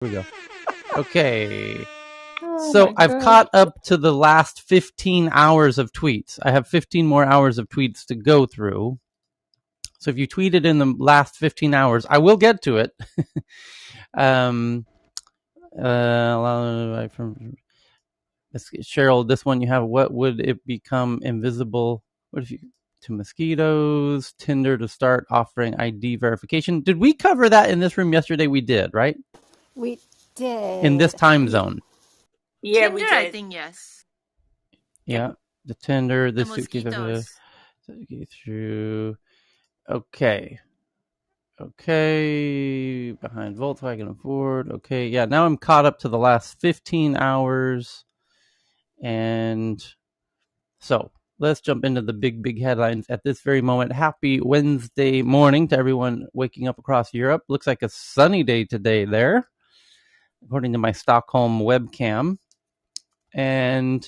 we go. Okay. Oh So my I've God. caught up to the last 15 hours of tweets. I have 15 more hours of tweets to go through. So if you tweeted in the last 15 hours, I will get to it. From Cheryl, this one you have. What would it become invisible? What if you to mosquitoes? Tinder to start offering ID verification. Did we cover that in this room yesterday? We did, right? We In this did. time zone. Yeah, we Tinder, I did. think yes. Yeah. The Tinder, The the suitcase mosquitoes. through. Okay. Okay. Behind Volkswagen and Ford. Okay. Yeah. Now I'm caught up to the last 15 hours. And so let's jump into the big headlines at this very moment. Happy Wednesday morning to everyone waking up across Europe. Looks like a sunny day today there, according to my Stockholm webcam. And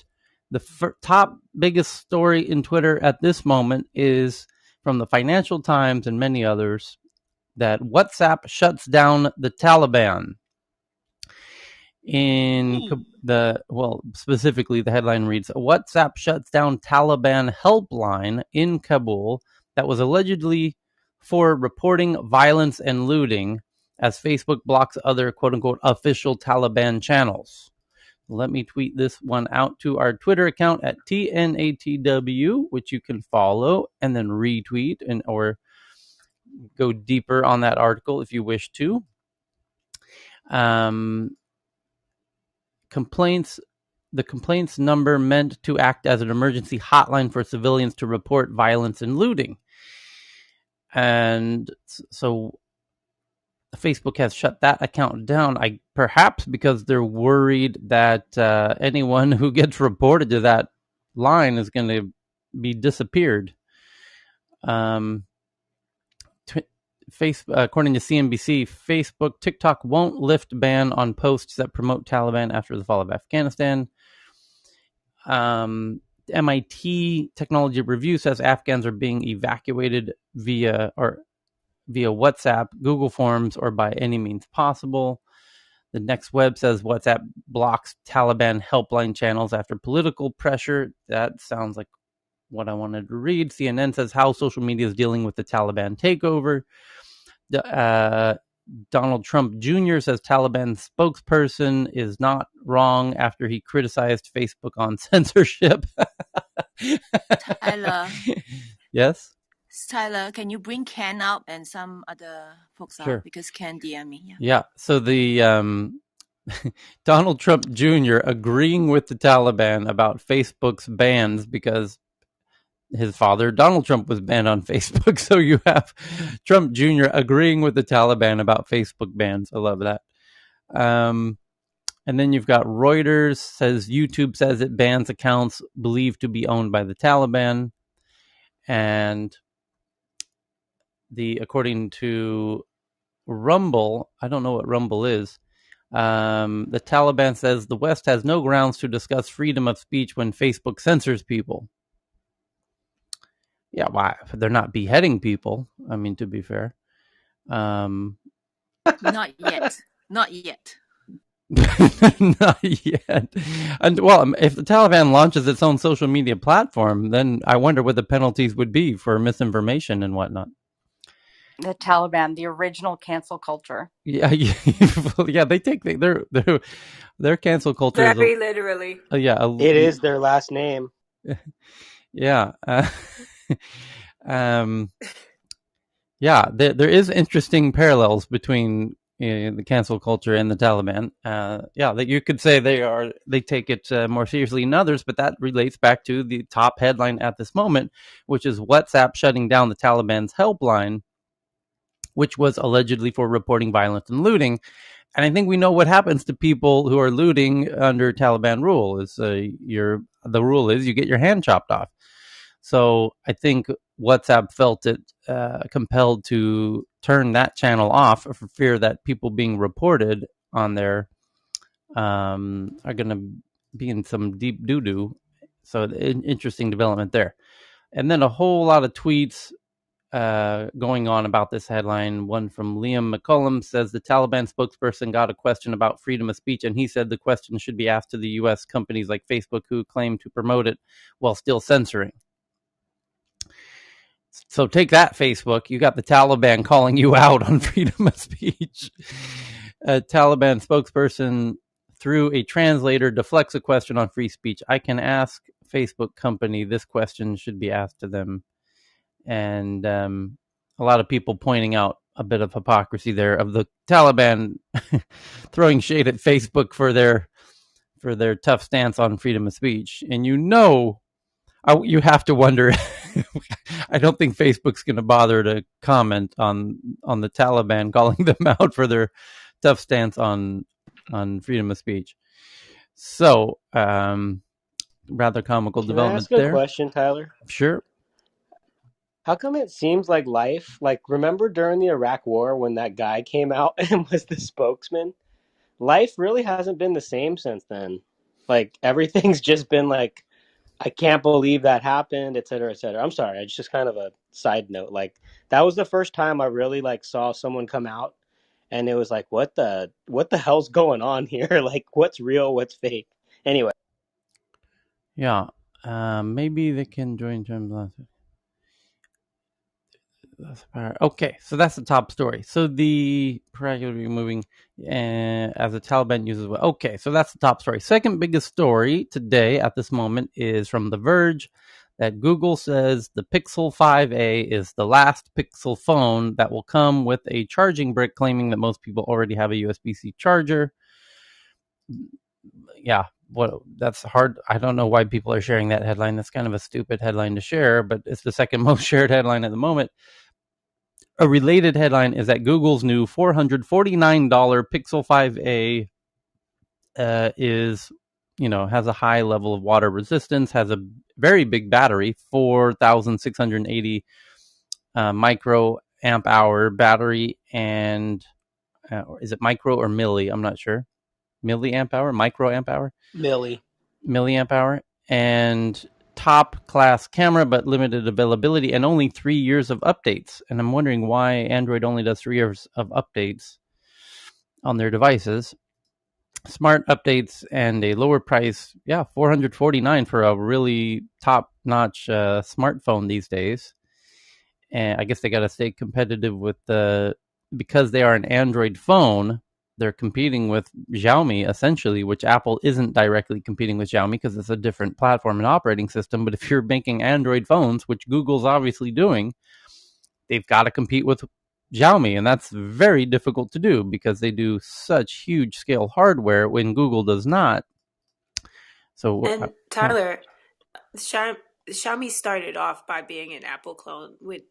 the top biggest story in Twitter at this moment is from the Financial Times and many others that WhatsApp shuts down the Taliban. Specifically, the headline reads, WhatsApp shuts down Taliban helpline in Kabul that was allegedly for reporting violence and looting, as Facebook blocks other quote-unquote official Taliban channels. Let me tweet this one out to our Twitter account at TNATW, which you can follow and then retweet or go deeper on that article if you wish to. The complaints number meant to act as an emergency hotline for civilians to report violence and looting. And so Facebook has shut that account down, perhaps because they're worried that anyone who gets reported to that line is going to be disappeared. According to CNBC, Facebook, TikTok won't lift ban on posts that promote Taliban after the fall of Afghanistan. MIT Technology Review says Afghans are being evacuated via WhatsApp, Google Forms, or by any means possible. The Next Web says WhatsApp blocks Taliban helpline channels after political pressure. That sounds like what I wanted to read. CNN says how social media is dealing with the Taliban takeover. Donald Trump Jr. says Taliban spokesperson is not wrong after he criticized Facebook on censorship. Tyler. Yes? Tyler, can you bring Ken up and some other folks Sure. up? Because Ken DM me. Yeah. So the Donald Trump Jr. agreeing with the Taliban about Facebook's bans because his father, Donald Trump, was banned on Facebook. So you have Trump Jr. agreeing with the Taliban about Facebook bans. I love that. And then you've got Reuters says YouTube says it bans accounts believed to be owned by the Taliban. And according to Rumble, I don't know what Rumble is. The Taliban says the West has no grounds to discuss freedom of speech when Facebook censors people. Yeah, why? They're not beheading people. I mean, to be fair. Not yet. Not yet. Not yet. And well, if the Taliban launches its own social media platform, then I wonder what the penalties would be for misinformation and whatnot. The Taliban, the original cancel culture. Yeah, yeah. They take their cancel culture. Very literally. It is their last name. Yeah. Yeah, there is interesting parallels between the cancel culture and the Taliban. That you could say they take it more seriously than others, but that relates back to the top headline at this moment, which is WhatsApp shutting down the Taliban's helpline, which was allegedly for reporting violence and looting. And I think we know what happens to people who are looting under Taliban rule. The rule is you get your hand chopped off. So I think WhatsApp felt it compelled to turn that channel off for fear that people being reported on there are going to be in some deep doo-doo. So interesting development there. And then a whole lot of tweets going on about this headline. One from Liam McCullum says the Taliban spokesperson got a question about freedom of speech, and he said the question should be asked to the U.S. companies like Facebook who claim to promote it while still censoring. So take that, Facebook. You got the Taliban calling you out on freedom of speech. A Taliban spokesperson, through a translator, deflects a question on free speech. I can ask Facebook company this question should be asked to them. And a lot of people pointing out a bit of hypocrisy there of the Taliban throwing shade at Facebook for their tough stance on freedom of speech. And you have to wonder. I don't think Facebook's going to bother to comment on the Taliban calling them out for their tough stance on freedom of speech. So, rather comical Can I development ask a there. question, Tyler? Sure. How come it seems like life, like remember during the Iraq War when that guy came out and was the spokesman? Life really hasn't been the same since then. Like everything's just been like, I can't believe that happened, et cetera, et cetera. I'm sorry, it's just kind of a side note. Like that was the first time I really like saw someone come out and it was like, what the hell's going on here? Like what's real, what's fake? Anyway. Yeah. Maybe they can join terms. Okay, so that's the top story. So the practically moving as the Taliban uses. Okay, so that's the top story. Second biggest story today at this moment is from The Verge that Google says the Pixel 5a is the last Pixel phone that will come with a charging brick, claiming that most people already have a USB-C charger. Yeah, that's hard. I don't know why people are sharing that headline. That's kind of a stupid headline to share, but it's the second most shared headline at the moment. A related headline is that Google's new $449 Pixel 5a has a high level of water resistance, has a very big battery, 4,680 microamp hour battery, and is it micro or milli? I'm not sure. Milliamp hour, microamp hour, milliamp hour, and top class camera, but limited availability and only 3 years of updates. And I'm wondering why Android only does 3 years of updates on their devices. Smart updates and a lower price. Yeah, $449 for a really top notch smartphone these days. And I guess they got to stay competitive with because they are an Android phone. They're competing with Xiaomi, essentially, which Apple isn't directly competing with Xiaomi because it's a different platform and operating system. But if you're making Android phones, which Google's obviously doing, they've got to compete with Xiaomi. And that's very difficult to do because they do such huge scale hardware when Google does not. So, and Tyler, Xiaomi started off by being an Apple clone with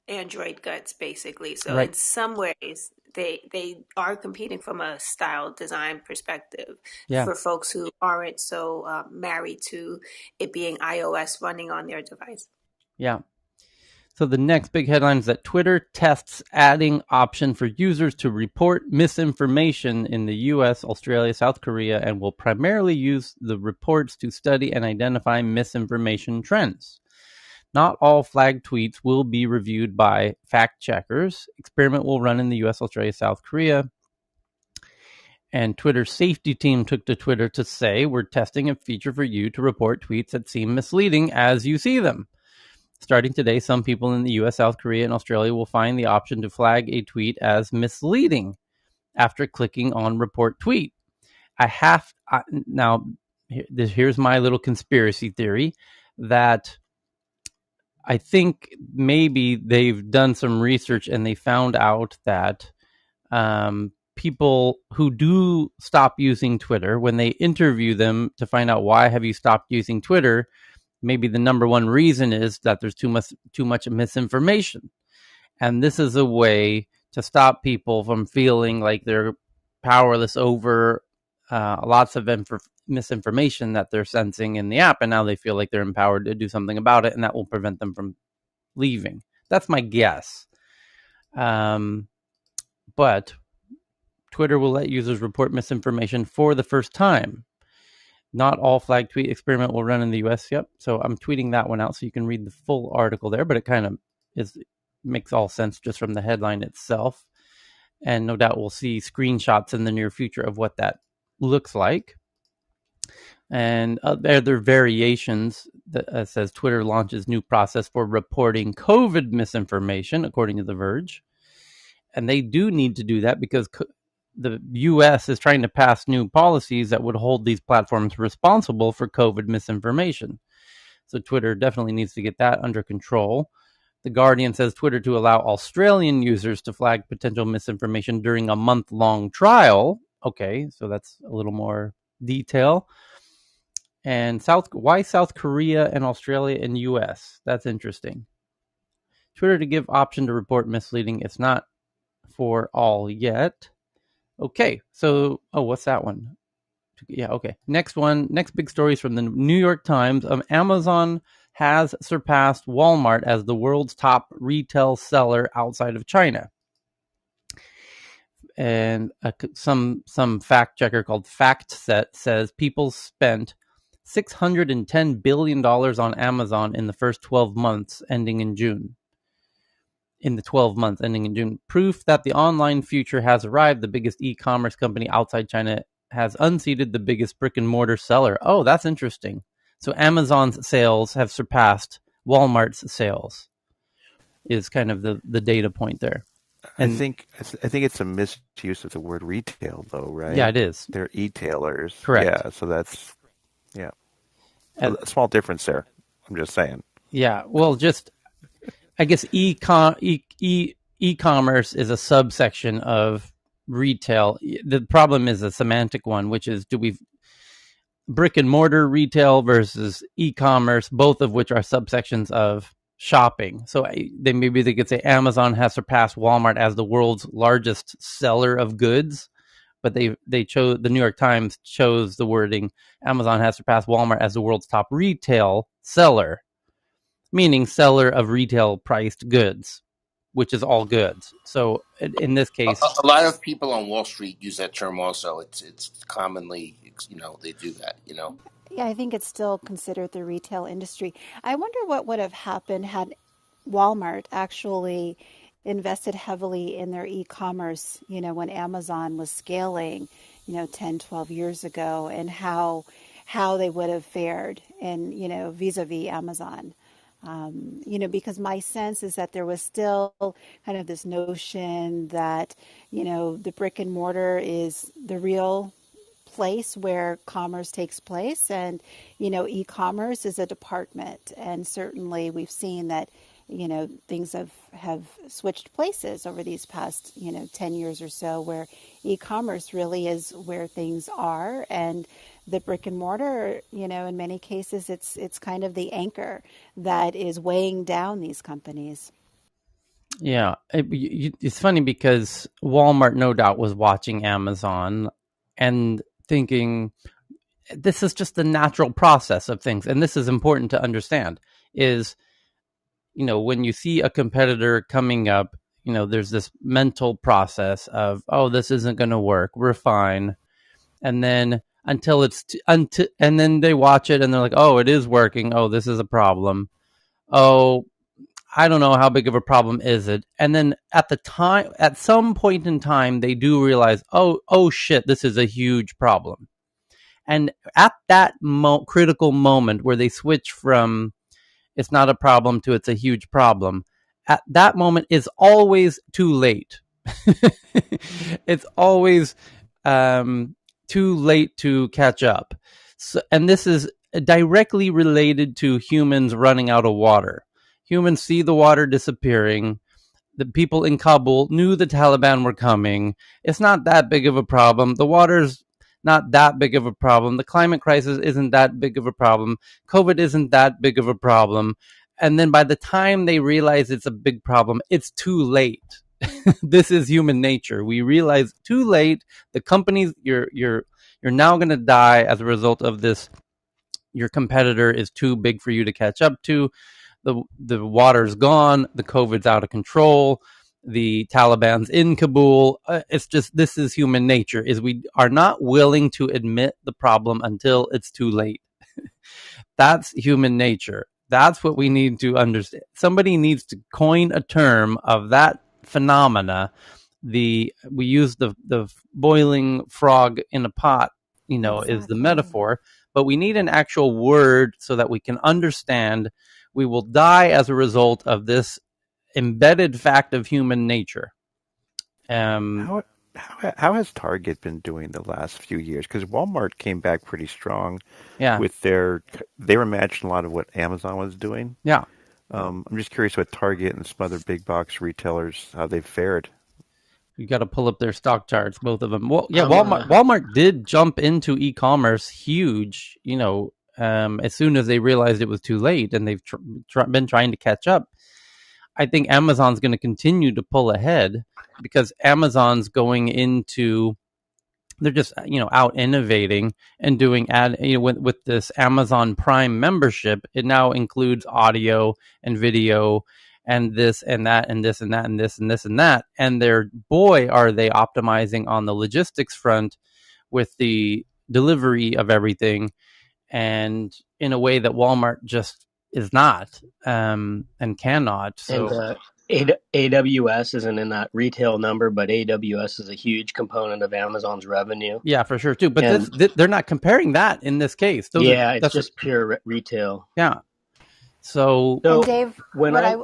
Android guts, basically. So right. In some ways, they are competing from a style design perspective for folks who aren't so married to it being iOS running on their device. Yeah. So the next big headline is that Twitter tests adding option for users to report misinformation in the US, Australia, South Korea, and will primarily use the reports to study and identify misinformation trends. Not all flagged tweets will be reviewed by fact checkers. Experiment will run in the US, Australia, South Korea. And Twitter's safety team took to Twitter to say, we're testing a feature for you to report tweets that seem misleading as you see them. Starting today, some people in the US, South Korea, and Australia will find the option to flag a tweet as misleading after clicking on report tweet. Now, here's my little conspiracy theory that I think maybe they've done some research and they found out that people who do stop using Twitter, when they interview them to find out why have you stopped using Twitter, maybe the number one reason is that there's too much misinformation. And this is a way to stop people from feeling like they're powerless over lots of misinformation that they're sensing in the app. And now they feel like they're empowered to do something about it, and that will prevent them from leaving. That's my guess. But Twitter will let users report misinformation for the first time. Not all flag tweet experiment will run in the US. Yep. So I'm tweeting that one out so you can read the full article there, but it kind of is makes all sense just from the headline itself. And no doubt we'll see screenshots in the near future of what that looks like. And other variations that says Twitter launches new process for reporting COVID misinformation, according to The Verge. And they do need to do that because the U.S. is trying to pass new policies that would hold these platforms responsible for COVID misinformation. So Twitter definitely needs to get that under control. The Guardian says Twitter to allow Australian users to flag potential misinformation during a month-long trial. Okay, so that's a little more detail. And why South Korea and Australia and US? That's interesting. Twitter to give option to report misleading. It's not for all yet. Okay, so what's that one? Yeah, okay. Next big story is from the New York Times. Amazon has surpassed Walmart as the world's top retail seller outside of China. And some fact checker called FactSet says people spent $610 billion on Amazon in the first 12 months ending in June. Proof that the online future has arrived. The biggest e-commerce company outside China has unseated the biggest brick-and-mortar seller. Oh, that's interesting. So Amazon's sales have surpassed Walmart's sales, is kind of the data point there. And I think it's a misuse of the word retail, though, right? Yeah, it is. They're e-tailers. Correct. Yeah, so that's a small difference there. I'm just saying. Yeah, well, I guess e-commerce is a subsection of retail. The problem is a semantic one, which is brick and mortar retail versus e-commerce, both of which are subsections of shopping. So they could say Amazon has surpassed Walmart as the world's largest seller of goods, but they chose, the New York Times chose the wording Amazon has surpassed Walmart as the world's top retail seller, meaning seller of retail priced goods, which is all goods. So in this case, a lot of people on Wall Street use that term also. It's commonly, they do that, Yeah, I think it's still considered the retail industry. I wonder what would have happened had Walmart actually invested heavily in their e-commerce, when Amazon was scaling, 10, 12 years ago, and how they would have fared and, vis-a-vis Amazon. Because my sense is that there was still kind of this notion that, the brick and mortar is the real place where commerce takes place, and e-commerce is a department, and certainly we've seen that things have switched places over these past 10 years or so, where e-commerce really is where things are, and the brick and mortar, in many cases it's kind of the anchor that is weighing down these companies. Yeah, it's funny because Walmart no doubt was watching Amazon and thinking this is just the natural process of things. And this is important to understand is, when you see a competitor coming up, there's this mental process of, oh, this isn't going to work. We're fine. And then and then they watch it and they're like, oh, it is working. Oh, this is a problem. Oh, I don't know how big of a problem is it. And then at some point in time, they do realize, oh shit, this is a huge problem. And at that critical moment where they switch from it's not a problem to it's a huge problem, at that moment is always too late. It's always too late to catch up. So, and this is directly related to humans running out of water. Humans see the water disappearing. The people in Kabul knew the Taliban were coming. It's not that big of a problem. The water's not that big of a problem. The climate crisis isn't that big of a problem. COVID isn't that big of a problem. And then by the time they realize it's a big problem, it's too late. This is human nature. We realize too late. The companies, you're now going to die as a result of this. Your competitor is too big for you to catch up to. The water's gone. The COVID's out of control. The Taliban's in Kabul. It's just, this is human nature, is we are not willing to admit the problem until it's too late. That's human nature. That's what we need to understand. Somebody needs to coin a term of that phenomena. We use the boiling frog in a pot, is the Exactly. metaphor, but we need an actual word so that we can understand we will die as a result of this embedded fact of human nature. How how has Target been doing the last few years? Because Walmart came back pretty strong Yeah, with they were matching a lot of what Amazon was doing. yeah. I'm just curious what Target and some other big box retailers how they've fared. You got to pull up their stock charts, both of them. Well, yeah, I'm Walmart did jump into e-commerce huge, as soon as they realized it was too late, and they've been trying to catch up. I think Amazon's going to continue to pull ahead because Amazon's going into they're just out innovating and doing with this Amazon Prime membership. It now includes audio and video and this and that and this and that and this and this and that, and they're boy are they optimizing on the logistics front with the delivery of everything, and in a way that Walmart just is not, and cannot. and So AWS isn't in that retail number, but AWS is a huge component of Amazon's revenue. yeah, for sure too, but And they're not comparing that in this case. yeah, it's That's just pure retail. yeah. So And So Dave, when what I I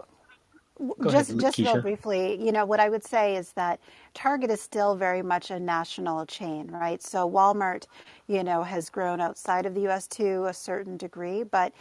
go ahead, just real Keisha. briefly, what I would say is that Target is still very much a national chain, right? So Walmart, has grown outside of the U.S. to a certain degree, but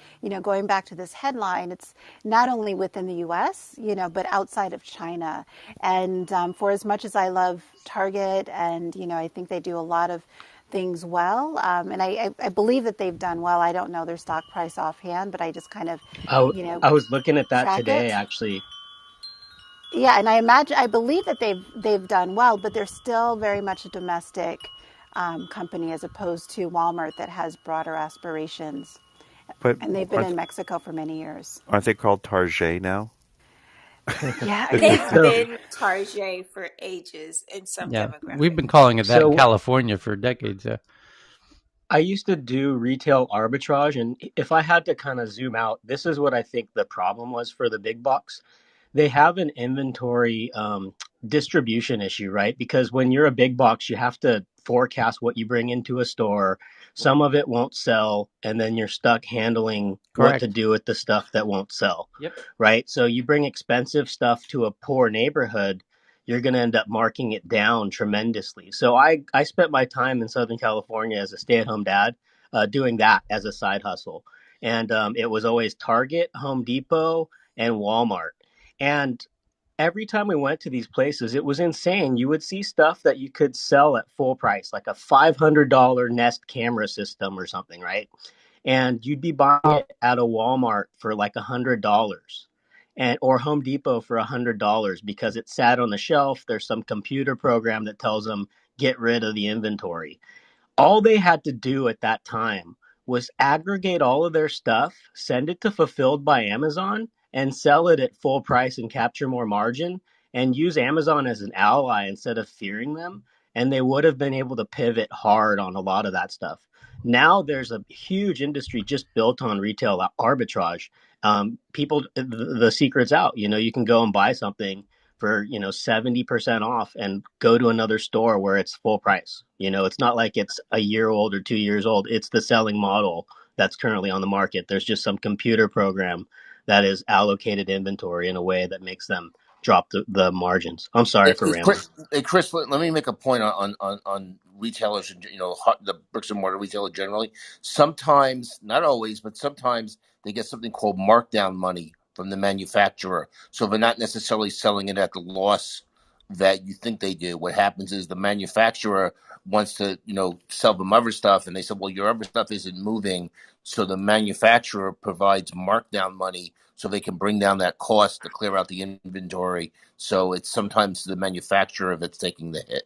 going back to this headline, it's not only within the U.S., but outside of China. And for as much as I love Target, and I think they do a lot of things well, and I believe that they've done well. I don't know their stock price offhand, but I just kind of, I, you know, I was looking at that track today, it. actually. Yeah, and I believe that they've done well, but they're still very much a domestic company as opposed to Walmart that has broader aspirations, But and they've been in Mexico for many years. aren't they called Target now? Yeah, They've So, been Target for ages in some yeah, we've demographic. been calling it that in so California for decades. Yeah. I used to do retail arbitrage, and if I had to kind of zoom out, this is what I think the problem was for the big box. They have an inventory distribution issue, right? Because when you're a big box, you have to forecast what you bring into a store. Some of it won't sell, and then you're stuck handling what to Correct. do with the stuff that won't sell, Yep. right? So you bring expensive stuff to a poor neighborhood, you're going to end up marking it down tremendously. So I spent my time in Southern California as a stay-at-home dad doing that as a side hustle. And it was always Target, Home Depot, and Walmart. And every time we went to these places, it was insane. You would see stuff that you could sell at full price, like a $500 Nest camera system or something, right? And you'd be buying it at a Walmart for like $100 and or Home Depot for $100 because it sat on the shelf. There's some computer program that tells them get rid of the inventory. All they had to do at that time was aggregate all of their stuff, send it to Fulfilled by Amazon, and sell it at full price and capture more margin and use Amazon as an ally instead of fearing them. And they would have been able to pivot hard on a lot of that stuff. Now there's a huge industry just built on retail arbitrage. People, the secret's out. You can go and buy something for 70% off and go to another store where it's full price. It's not like it's a year old or 2 years old. It's the selling model that's currently on the market. There's just some computer program that is allocated inventory in a way that makes them drop the margins. I'm sorry for rambling. Chris, let me make a point on retailers and the bricks and mortar retailer generally. Sometimes, not always, but sometimes they get something called markdown money from the manufacturer. So they're not necessarily selling it at the loss that you think they do. What happens is the manufacturer wants to sell them other stuff, and they said, well, your other stuff isn't moving, so the manufacturer provides markdown money so they can bring down that cost to clear out the inventory. So it's sometimes the manufacturer that's taking the hit.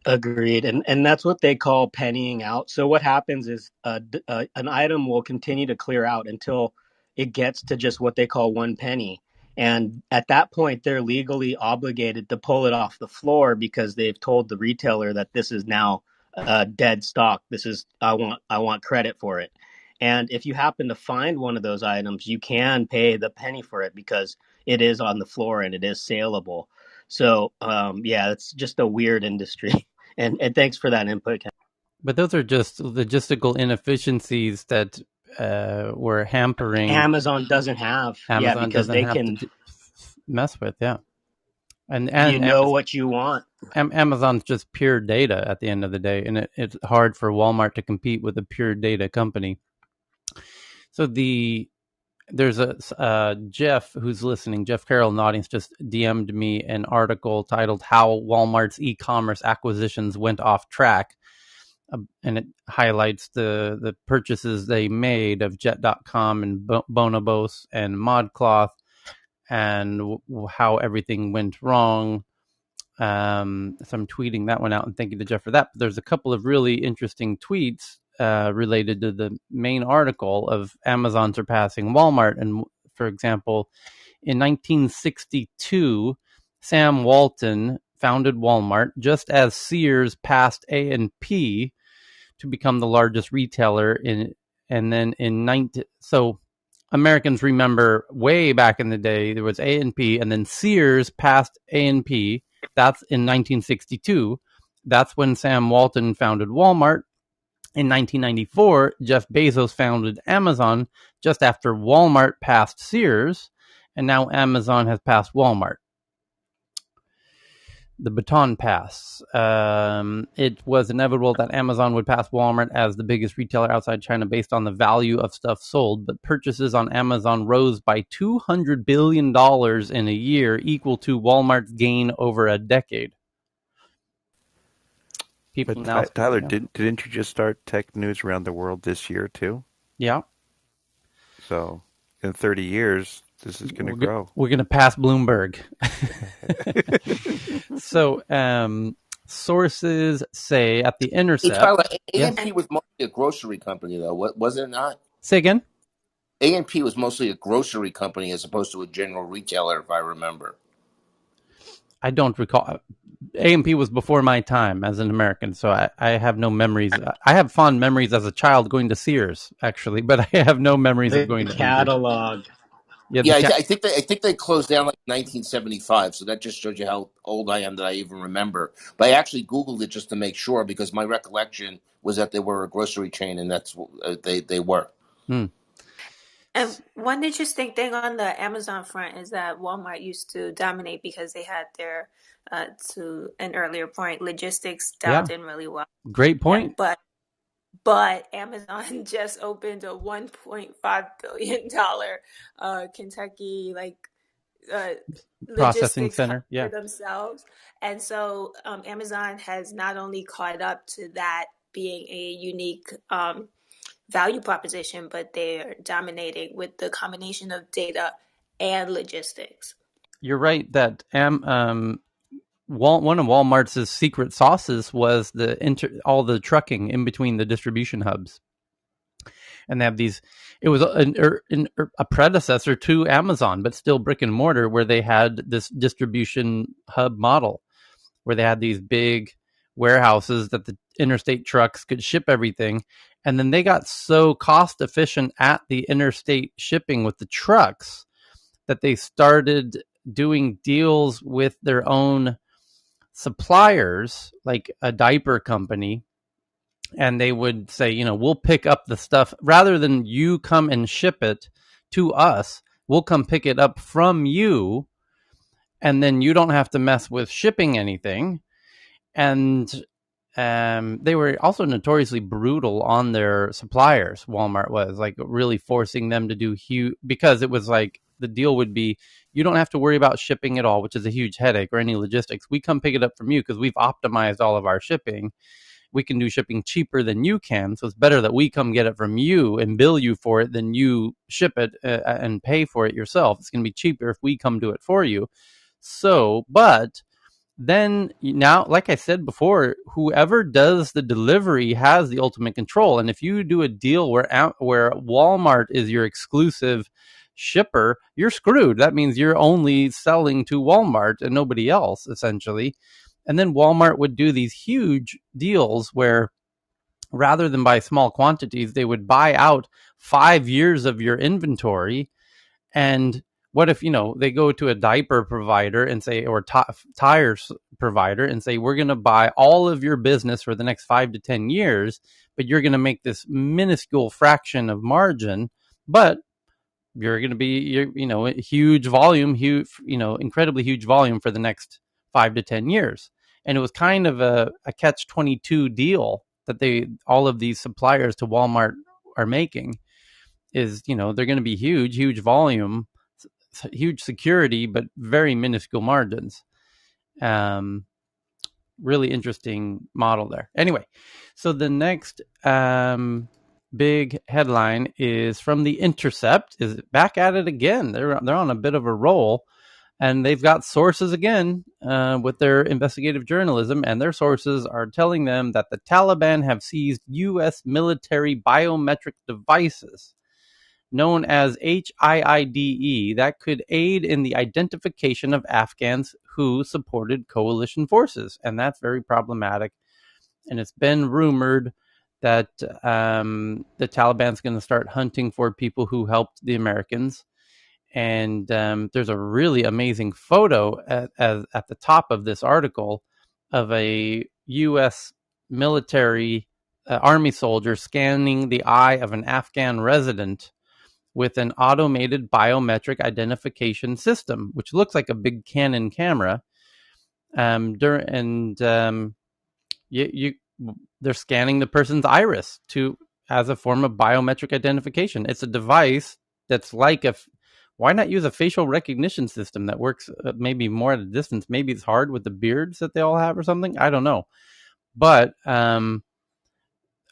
Agreed, and that's what they call pennying out. So what happens is an item will continue to clear out until it gets to just what they call one penny, and at that point they're legally obligated to pull it off the floor because they've told the retailer that this is now dead stock. This is I want credit for it, And if you happen to find one of those items, you can pay the penny for it because it is on the floor and it is saleable. So yeah, it's just a weird industry. And thanks for that input, Ken. But those are just logistical inefficiencies that were hampering. Amazon doesn't have, yeah, Amazon because doesn't they have to can, mess with, yeah. And you know Amazon, what you want. Amazon's just pure data at the end of the day, and it's hard for Walmart to compete with a pure data company. So there's a Jeff who's listening. Jeff Carroll in the audience just DM'd me an article titled "How Walmart's E-commerce Acquisitions Went Off Track," and it highlights the purchases they made of Jet.com and Bonobos and ModCloth, and how everything went wrong. So I'm tweeting that one out, and thank you to Jeff for that. But there's a couple of really interesting tweets related to the main article of Amazon surpassing Walmart. And for example, in 1962, Sam Walton founded Walmart just as Sears passed A&P to become the largest retailer and then in 19 so Americans remember way back in the day there was A&P and then Sears passed A&P. That's in 1962. That's when Sam Walton founded Walmart. In 1994, Jeff Bezos founded Amazon just after Walmart passed Sears, and now Amazon has passed Walmart. The baton pass. It was inevitable that Amazon would pass Walmart as the biggest retailer outside China based on the value of stuff sold, but purchases on Amazon rose by $200 billion in a year, equal to Walmart's gain over a decade. People But now, Tyler, yeah. didn't you just start tech news around the world this year too? Yeah. So in 30 years, this is going to grow. We're going to pass Bloomberg. So, sources say at The Intercept. Tyler, Yes? A&P was mostly a grocery company, though, wasn't it not? Say again? A&P was mostly a grocery company as opposed to a general retailer, if I remember. I don't recall. A&P was before my time as an American, so I have no memories. I have fond memories as a child going to Sears, actually, but I have no memories of The going to A&P. catalog. Yeah, I think they closed down like 1975. So that just shows you how old I am that I even remember. But I actually Googled it just to make sure because my recollection was that they were a grocery chain, and that's what they were. Hmm. And one interesting thing on the Amazon front is that Walmart used to dominate because they had their, to an earlier point, logistics dialed in really well. Great point. But Amazon just opened a $1.5 billion Kentucky Processing logistics hub center. Yeah. for themselves. And so Amazon has not only caught up to that being a unique value proposition, but they're dominating with the combination of data and logistics. You're right that one of Walmart's secret sauces was all the trucking in between the distribution hubs. And they have these. It was a predecessor to Amazon, but still brick and mortar, where they had this distribution hub model, where they had these big warehouses that the interstate trucks could ship everything. And then they got so cost efficient at the interstate shipping with the trucks that they started doing deals with their own suppliers, like a diaper company. And they would say, we'll pick up the stuff rather than you come and ship it to us. We'll come pick it up from you. And then you don't have to mess with shipping anything. And they were also notoriously brutal on their suppliers. Walmart was like really forcing them to do huge, because it was like the deal would be, you don't have to worry about shipping at all, which is a huge headache, or any logistics. We come pick it up from you because we've optimized all of our shipping. We can do shipping cheaper than you can. So it's better that we come get it from you and bill you for it than you ship it and pay for it yourself. It's going to be cheaper if we come do it for you. So, but then now, like I said before, whoever does the delivery has the ultimate control. And if you do a deal where Walmart is your exclusive shipper, you're screwed. That means you're only selling to Walmart and nobody else, essentially. And then Walmart would do these huge deals where rather than buy small quantities, they would buy out 5 years of your inventory. And what if, they go to a diaper provider and say, or tires provider and say, we're going to buy all of your business for the next 5 to 10 years, but you're going to make this minuscule fraction of margin, but you're going to be, a huge volume, incredibly huge volume for the next 5 to 10 years. And it was kind of a catch-22 deal that all of these suppliers to Walmart are making. Is, they're going to be huge volume, huge security, but very minuscule margins. Really interesting model there. Anyway, so the next big headline is from The Intercept. Is back at it again. They're on a bit of a roll, and they've got sources again with their investigative journalism, and their sources are telling them that the Taliban have seized U.S. military biometric devices known as HIIDE that could aid in the identification of Afghans who supported coalition forces. And that's very problematic. And it's been rumored that the Taliban's going to start hunting for people who helped the Americans. And there's a really amazing photo at the top of this article of a U.S. military army soldier scanning the eye of an Afghan resident with an automated biometric identification system, which looks like a big Canon camera. They're scanning the person's iris as a form of biometric identification. It's a device that's like why not use a facial recognition system that works maybe more at a distance? Maybe it's hard with the beards that they all have or something. I don't know. But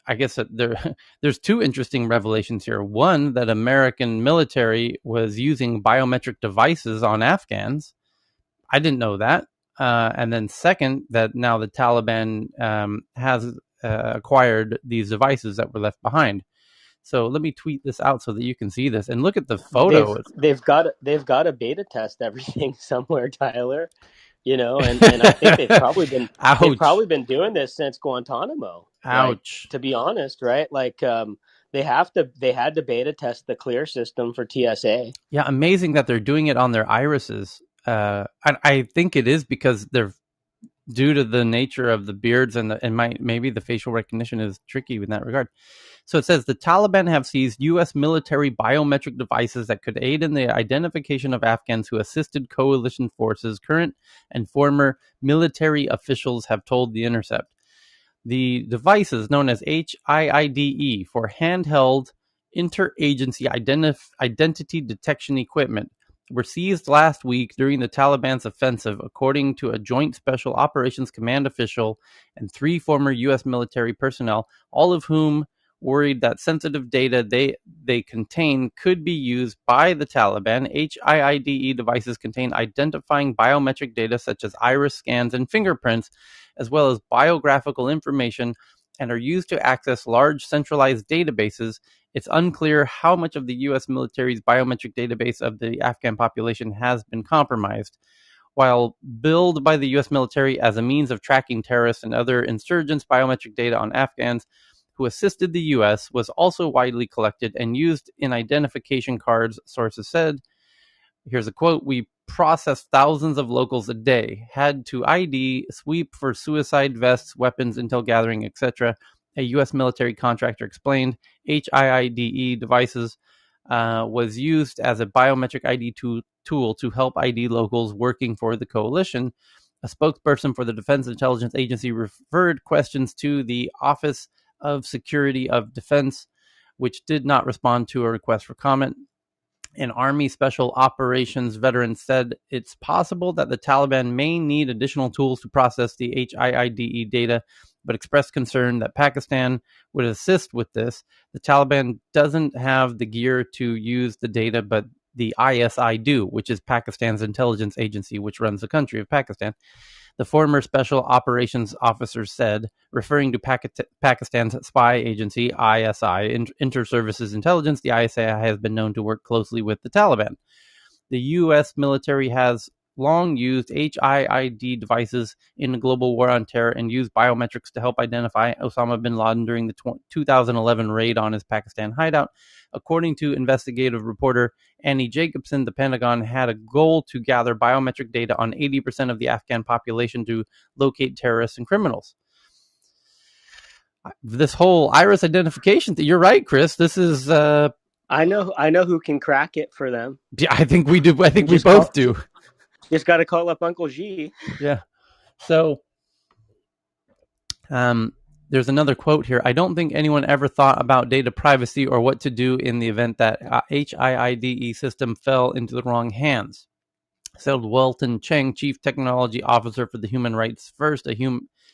I guess that there's two interesting revelations here. One, that American military was using biometric devices on Afghans. I didn't know that. And then second, that now the Taliban has acquired these devices that were left behind. So let me tweet this out so that you can see this. And look at the photo. They've got to beta test everything somewhere, Tyler. And I think they've probably been doing this since Guantanamo. Ouch. Right? To be honest, right? Like they had to beta test the Clear system for TSA. Yeah, amazing that they're doing it on their irises. I think it is because they're due to the nature of the beards and maybe the facial recognition is tricky in that regard. So it says the Taliban have seized U.S. military biometric devices that could aid in the identification of Afghans who assisted coalition forces. Current and former military officials have told The Intercept. The devices, known as HIIDE for Handheld Interagency Identity Detection Equipment, were seized last week during the Taliban's offensive, according to a Joint Special Operations Command official and 3 former U.S. military personnel, all of whom worried that sensitive data they contain could be used by the Taliban. HIIDE devices contain identifying biometric data such as iris scans and fingerprints, as well as biographical information, and are used to access large centralized databases. It's unclear how much of the U.S. military's biometric database of the Afghan population has been compromised. While billed by the U.S. military as a means of tracking terrorists and other insurgents, biometric data on Afghans who assisted the U.S. was also widely collected and used in identification cards, sources said. Here's a quote: "We process thousands of locals a day, had to ID, sweep for suicide vests, weapons, intel gathering, etc." A U.S. military contractor explained. HIIDE devices was used as a biometric ID tool to help ID locals working for the coalition. A spokesperson for the Defense Intelligence Agency referred questions to the Office of Security of Defense, which did not respond to a request for comment. An Army Special Operations veteran said it's possible that the Taliban may need additional tools to process the HIIDE data, but expressed concern that Pakistan would assist with this. The Taliban doesn't have the gear to use the data, but the ISI do, which is Pakistan's intelligence agency, which runs the country of Pakistan. The former special operations officer said, referring to Pakistan's spy agency, ISI, Inter-Services Intelligence, the ISI has been known to work closely with the Taliban. The U.S. military has long used HIID devices in the global war on terror and used biometrics to help identify Osama bin Laden during the 2011 raid on his Pakistan hideout. According to investigative reporter Annie Jacobson, the Pentagon had a goal to gather biometric data on 80% of the Afghan population to locate terrorists and criminals. This whole iris identification thing, you're right, Chris. This is I know who can crack it for them. yeah, I think we do. I think we both do. Just got to call up Uncle G. Yeah. So there's another quote here. I don't think anyone ever thought about data privacy or what to do in the event that HIIDE system fell into the wrong hands, said Welton Cheng, Chief Technology Officer for the Human Rights First,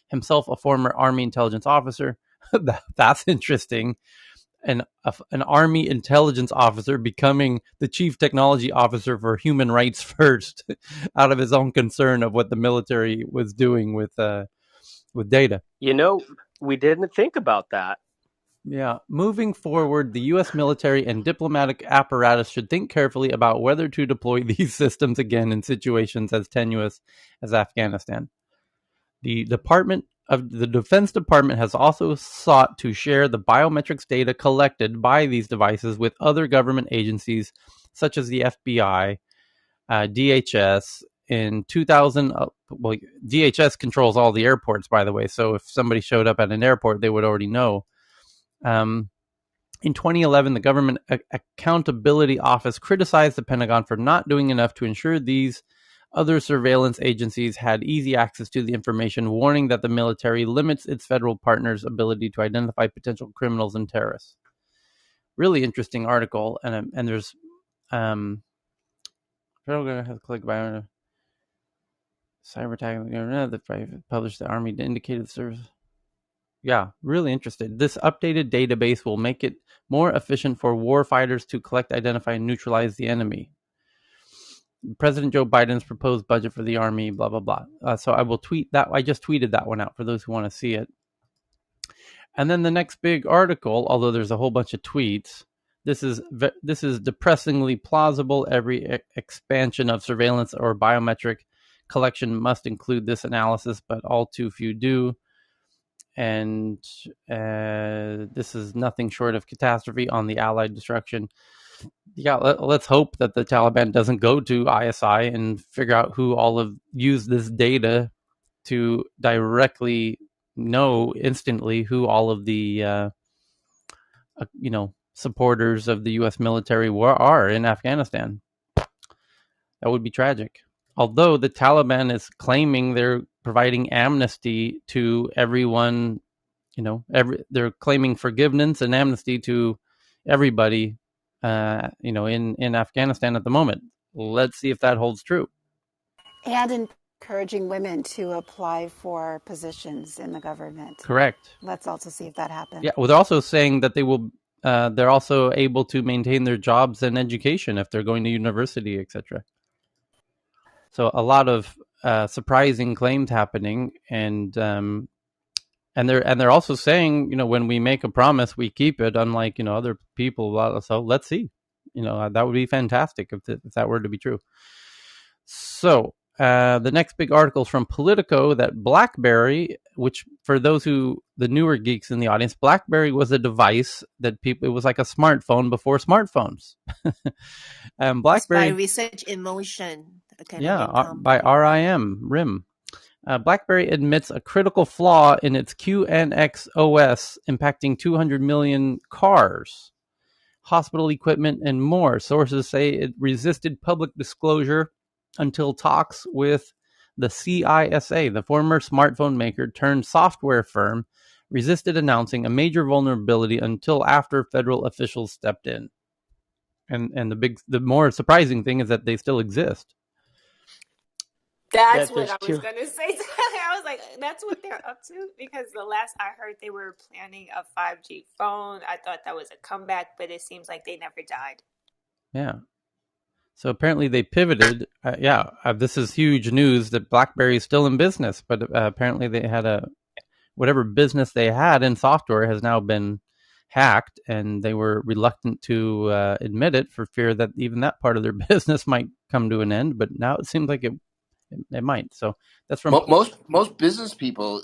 himself a former Army intelligence officer. That's interesting. An Army intelligence officer becoming the Chief Technology Officer for Human Rights First out of his own concern of what the military was doing with data. We didn't think about that. Yeah. Moving forward, the U.S. military and diplomatic apparatus should think carefully about whether to deploy these systems again in situations as tenuous as Afghanistan. The Defense Department has also sought to share the biometrics data collected by these devices with other government agencies, such as the FBI, DHS. In 2000, DHS controls all the airports, by the way. So if somebody showed up at an airport, they would already know. In 2011, the Government Accountability Office criticized the Pentagon for not doing enough to ensure these other surveillance agencies had easy access to the information, warning that the military limits its federal partners' ability to identify potential criminals and terrorists. Really interesting article, and there's federal government has clicked by cyber attack that published the Army indicated the service. Yeah, really interested. This updated database will make it more efficient for war fighters to collect, identify, and neutralize the enemy. President Joe Biden's proposed budget for the Army, blah, blah, blah. So I will tweet that. I just tweeted that one out for those who want to see it. And then the next big article, although there's a whole bunch of tweets, this is depressingly plausible. Every expansion of surveillance or biometric collection must include this analysis, but all too few do. And this is nothing short of catastrophe on the Allied destruction. Yeah, let's hope that the Taliban doesn't go to ISI and figure out who all of used this data to directly know instantly who all of the supporters of the U.S. military are in Afghanistan. That would be tragic. Although the Taliban is claiming they're providing amnesty to everyone, they're claiming forgiveness and amnesty to everybody, in Afghanistan at the moment. Let's see if that holds true. And encouraging women to apply for positions in the government. Correct. Let's also see if that happens. Yeah, well, they're also saying that they will. They're also able to maintain their jobs and education if they're going to university, etc. So a lot of surprising claims happening, and they're also saying, when we make a promise, we keep it. Unlike other people. So let's see. That would be fantastic if that were to be true. So the next big article is from Politico that BlackBerry, which for the newer geeks in the audience, BlackBerry was a device that it was like a smartphone before smartphones. BlackBerry by Research in Motion, by RIM. BlackBerry admits a critical flaw in its QNX OS, impacting 200 million cars, hospital equipment, and more. Sources say it resisted public disclosure until talks with the CISA, the former smartphone maker turned software firm, resisted announcing a major vulnerability until after federal officials stepped in. And the more surprising thing is that they still exist. That's what I was going to say. I was like, that's what they're up to? Because the last I heard, they were planning a 5G phone. I thought that was a comeback, but it seems like they never died. Yeah. So apparently they pivoted. This is huge news that BlackBerry is still in business, but apparently they had whatever business they had in software has now been hacked, and they were reluctant to admit it for fear that even that part of their business might come to an end. But now it seems like it might. So that's from Most business people,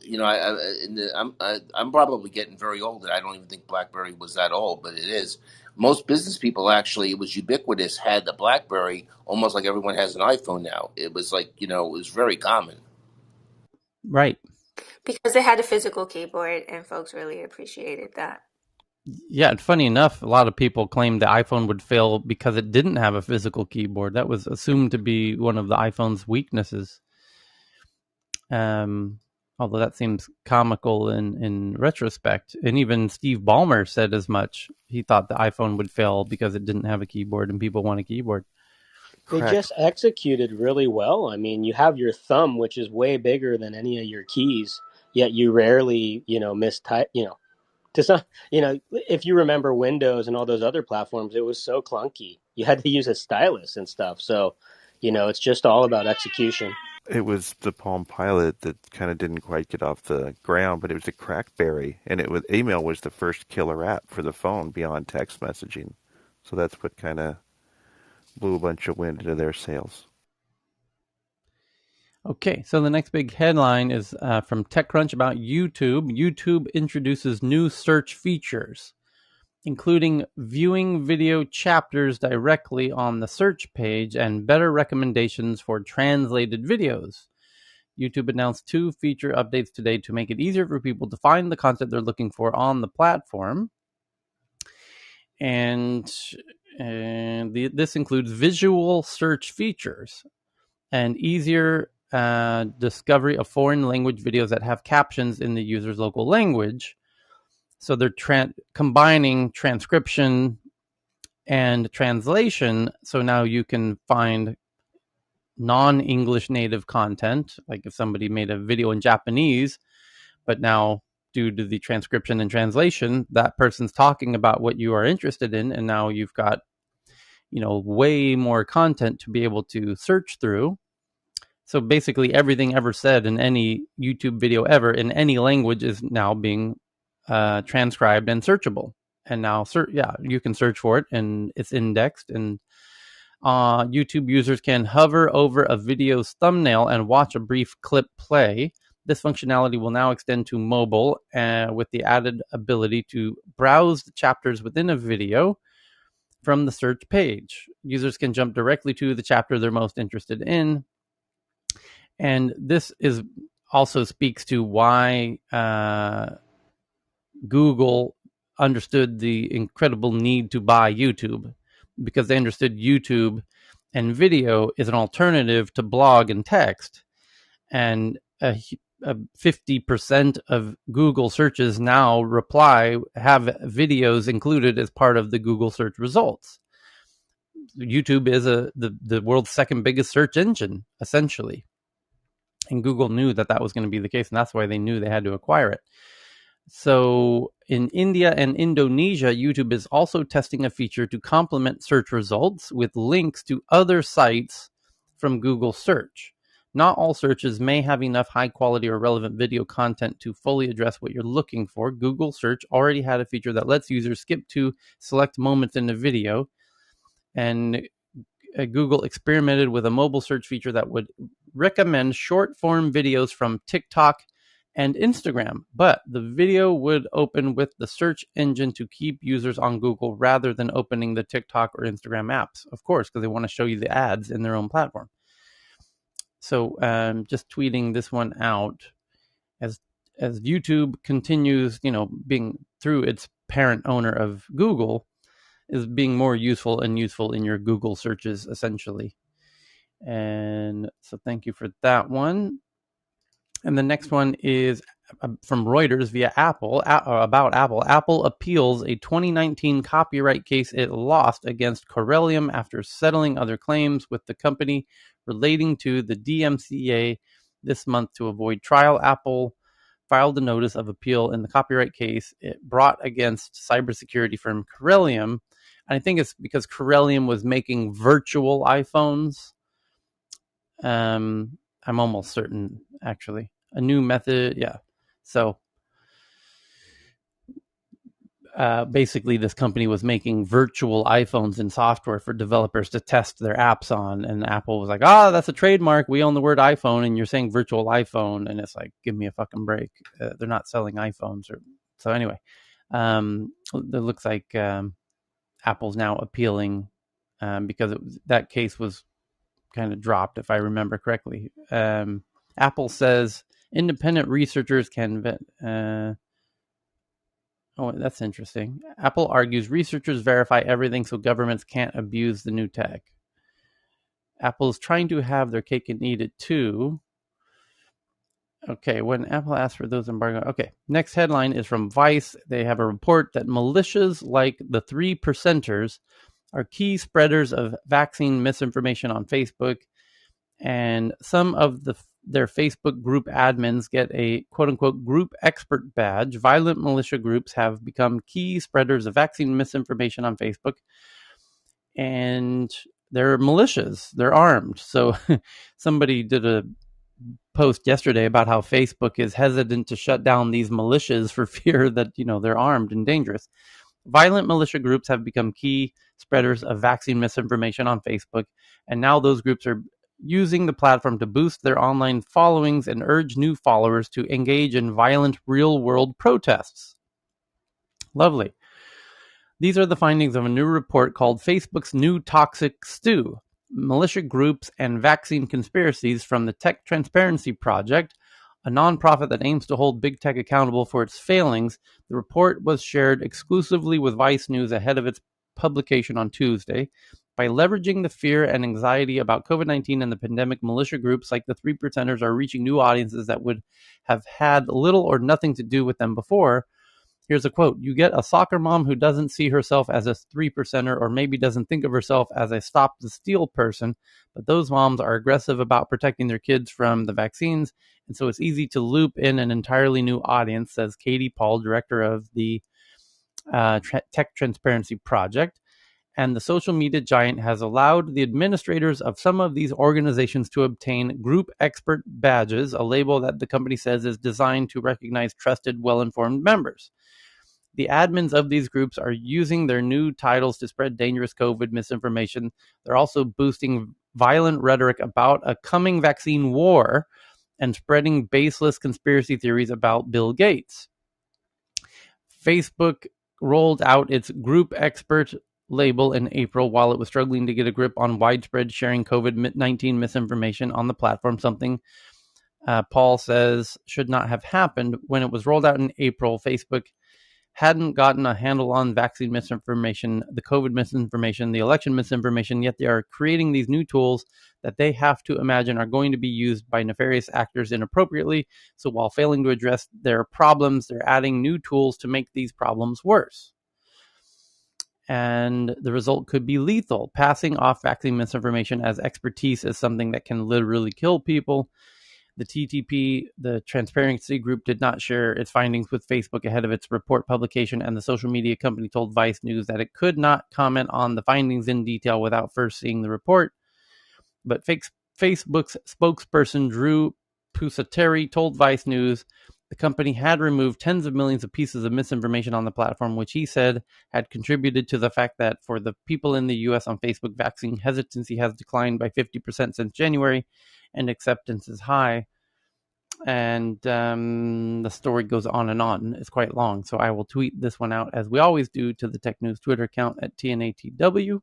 I'm probably getting very old, and I don't even think BlackBerry was that old, but it is. Most business people actually, it was ubiquitous, had the BlackBerry, almost like everyone has an iPhone now. It was like it was very common. right. because it had a physical keyboard, and folks really appreciated that. Yeah, and funny enough, a lot of people claimed the iPhone would fail because it didn't have a physical keyboard. That was assumed to be one of the iPhone's weaknesses. Um, Although that seems comical in retrospect. And even Steve Ballmer said as much. He thought the iPhone would fail because it didn't have a keyboard and people want a keyboard. They Correct. just executed really well. I mean, you have your thumb, which is way bigger than any of your keys, yet you rarely, mistype, to some, if you remember Windows and all those other platforms, it was so clunky. You had to use a stylus and stuff. So, it's just all about execution. It was the Palm Pilot that kind of didn't quite get off the ground, but it was a crackberry, and email was the first killer app for the phone beyond text messaging. So that's what kind of blew a bunch of wind into their sails. Okay, so the next big headline is from TechCrunch about YouTube. YouTube introduces new search features, including viewing video chapters directly on the search page and better recommendations for translated videos. YouTube announced 2 feature updates today to make it easier for people to find the content they're looking for on the platform. And this includes visual search features and easier discovery of foreign language videos that have captions in the user's local language. So they're combining transcription and translation. So now you can find non-English native content, like if somebody made a video in Japanese, but now due to the transcription and translation, that person's talking about what you are interested in, and now you've got way more content to be able to search through. So basically everything ever said in any YouTube video ever in any language is now being transcribed and searchable. And now, you can search for it and it's indexed. And YouTube users can hover over a video's thumbnail and watch a brief clip play. This functionality will now extend to mobile with the added ability to browse the chapters within a video from the search page. Users can jump directly to the chapter they're most interested in. And this also speaks to why Google understood the incredible need to buy YouTube, because they understood YouTube and video is an alternative to blog and text. And 50% of Google searches now have videos included as part of the Google search results. YouTube is the world's second biggest search engine, essentially. And Google knew that was going to be the case, and that's why they knew they had to acquire it. So in India and Indonesia, YouTube is also testing a feature to complement search results with links to other sites from Google search. Not all searches may have enough high quality or relevant video content to fully address what you're looking for. Google search already had a feature that lets users skip to select moments in the video, and Google experimented with a mobile search feature that would recommend short form videos from TikTok and Instagram, but the video would open with the search engine to keep users on Google rather than opening the TikTok or Instagram apps, of course, because they want to show you the ads in their own platform. So just tweeting this one out as YouTube continues, being through its parent owner of Google, is being more useful in your Google searches, essentially. And so thank you for that one. And the next one is from Reuters via Apple, about Apple. Apple appeals a 2019 copyright case it lost against Corellium after settling other claims with the company relating to the DMCA this month to avoid trial. Apple filed a notice of appeal in the copyright case it brought against cybersecurity firm Corellium. And I think it's because Corellium was making virtual iPhones. I'm almost certain, actually. A new method, yeah. So basically this company was making virtual iPhones and software for developers to test their apps on, and Apple was like, that's a trademark, we own the word iPhone and you're saying virtual iPhone, and it's like, give me a fucking break. They're not selling iPhones. So anyway, it looks like Apple's now appealing because that case was kind of dropped, if I remember correctly. Apple says independent researchers can oh, that's interesting. Apple argues researchers verify everything so governments can't abuse the new tech. Apple's trying to have their cake and eat it too. Okay, when Apple asked for those embargo. Okay, next headline is from Vice. They have a report that militias like the 3%ers are key spreaders of vaccine misinformation on Facebook, and some of their Facebook group admins get a quote-unquote group expert badge. Violent militia groups have become key spreaders of vaccine misinformation on Facebook, and they're militias. They're armed. So somebody did a post yesterday about how Facebook is hesitant to shut down these militias for fear that, they're armed and dangerous. Violent militia groups have become key spreaders of vaccine misinformation on Facebook, and now those groups are using the platform to boost their online followings and urge new followers to engage in violent real-world protests. Lovely. These are the findings of a new report called Facebook's New Toxic Stew: Militia Groups and Vaccine Conspiracies from the Tech Transparency Project, a nonprofit that aims to hold big tech accountable for its failings. The report was shared exclusively with Vice News ahead of its publication on Tuesday. By leveraging the fear and anxiety about COVID-19 and the pandemic, militia groups like the 3%ers are reaching new audiences that would have had little or nothing to do with them before. Here's a quote: "You get a soccer mom who doesn't see herself as a 3%er, or maybe doesn't think of herself as a stop the steal person, but those moms are aggressive about protecting their kids from the vaccines, and so it's easy to loop in an entirely new audience," says Katie Paul, director of the Tech Transparency Project. And the social media giant has allowed the administrators of some of these organizations to obtain group expert badges, a label that the company says is designed to recognize trusted, well-informed members. The admins of these groups are using their new titles to spread dangerous COVID misinformation. They're also boosting violent rhetoric about a coming vaccine war and spreading baseless conspiracy theories about Bill Gates. Facebook rolled out its group expert label in April while it was struggling to get a grip on widespread sharing COVID-19 misinformation on the platform, something Paul says should not have happened. When it was rolled out in April, Facebook hadn't gotten a handle on vaccine misinformation, the COVID misinformation, the election misinformation, yet they are creating these new tools that they have to imagine are going to be used by nefarious actors inappropriately. So while failing to address their problems, they're adding new tools to make these problems worse. And the result could be lethal. Passing off vaccine misinformation as expertise is something that can literally kill people. The TTP, the Transparency Group, did not share its findings with Facebook ahead of its report publication, and the social media company told Vice News that it could not comment on the findings in detail without first seeing the report. But Facebook's spokesperson, Drew Pusateri, told Vice News the company had removed tens of millions of pieces of misinformation on the platform, which he said had contributed to the fact that for the people in the U.S. on Facebook, vaccine hesitancy has declined by 50% since January, and acceptance is high. And the story goes on and on. It's quite long, so I will tweet this one out, as we always do, to the Tech News Twitter account at TNATW.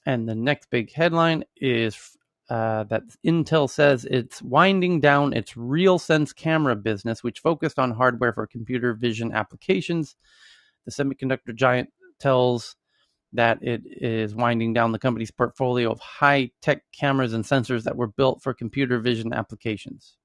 And the next big headline is that Intel says it's winding down its RealSense camera business, which focused on hardware for computer vision applications. The semiconductor giant tells that it is winding down the company's portfolio of high-tech cameras and sensors that were built for computer vision applications.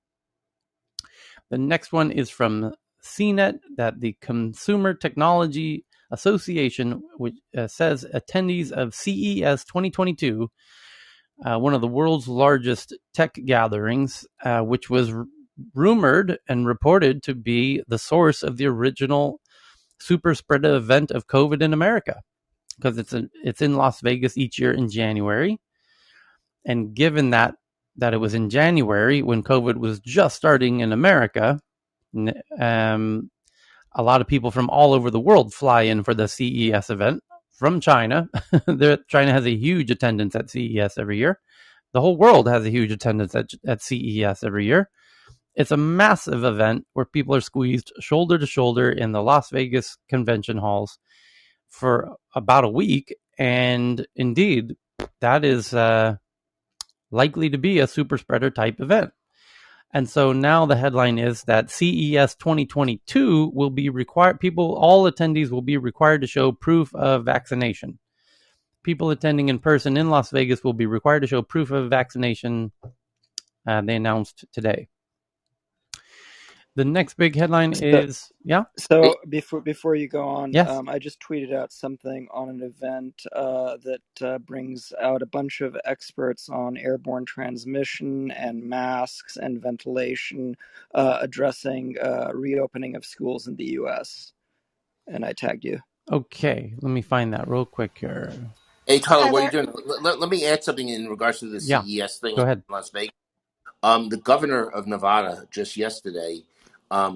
The next one is from CNET, that the Consumer Technology Association, which says attendees of CES 2022, one of the world's largest tech gatherings, which was rumored and reported to be the source of the original super spreader event of COVID in America, because it's in Las Vegas each year in January. And given that it was in January when COVID was just starting in America, a lot of people from all over the world fly in for the CES event from China. China has a huge attendance at CES every year. The whole world has a huge attendance at CES every year. It's a massive event where people are squeezed shoulder to shoulder in the Las Vegas convention halls for about a week. And indeed, that is likely to be a super spreader type event. And so now the headline is that CES 2022 will be required. All attendees will be required to show proof of vaccination. People attending in person in Las Vegas will be required to show proof of vaccination. They announced today. The next big headline is, yeah. So before you go on, Yes. I just tweeted out something on an event that brings out a bunch of experts on airborne transmission and masks and ventilation, addressing reopening of schools in the U.S. And I tagged you. Okay, let me find that real quick here. Hey, Tyler, what are you Tyler, doing? Let me add something in regards to the Yeah, CES thing go in ahead. Las Vegas. The governor of Nevada just yesterday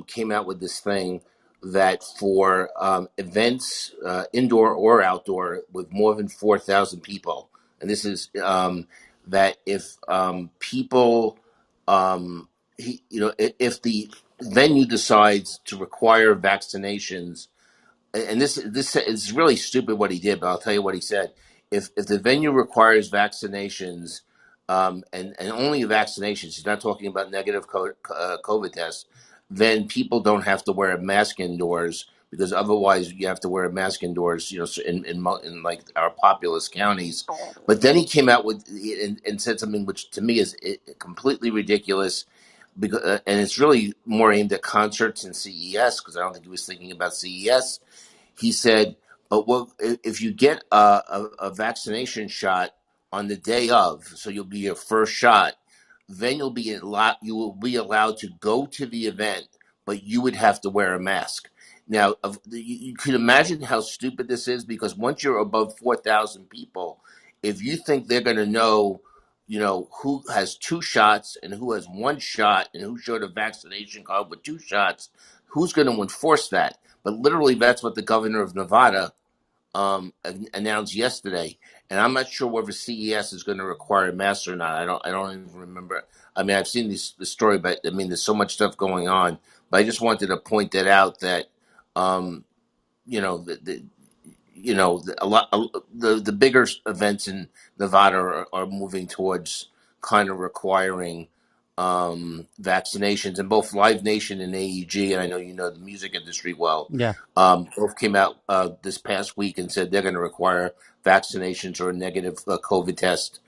came out with this thing that for events, indoor or outdoor, with more than 4,000 people, and this is that if people, if the venue decides to require vaccinations, and this is really stupid what he did, but I'll tell you what he said. If the venue requires vaccinations, and only vaccinations, he's not talking about negative COVID tests, then people don't have to wear a mask indoors, because otherwise you have to wear a mask indoors, in like our populous counties. But then he came out with and said something which to me is completely ridiculous, because and it's really more aimed at concerts and CES, because I don't think he was thinking about CES. He said, "But well, if you get a vaccination shot on the day of, so you'll be your first shot, then you will be allowed to go to the event, but you would have to wear a mask." Now, you can imagine how stupid this is, because once you're above 4,000 people, if you think they're going to know, who has two shots and who has one shot and who showed a vaccination card with two shots, who's going to enforce that? But literally, that's what the governor of Nevada announced yesterday. And I'm not sure whether CES is going to require masks or not. I don't even remember. I mean, I've seen the story, but I mean, there's so much stuff going on. But I just wanted to point that out, that um, you know the a lot the bigger events in Nevada are moving towards kind of requiring vaccinations, and both Live Nation and AEG, and I know you know the music industry well, Yeah. both came out this past week and said they're going to require vaccinations or a negative COVID test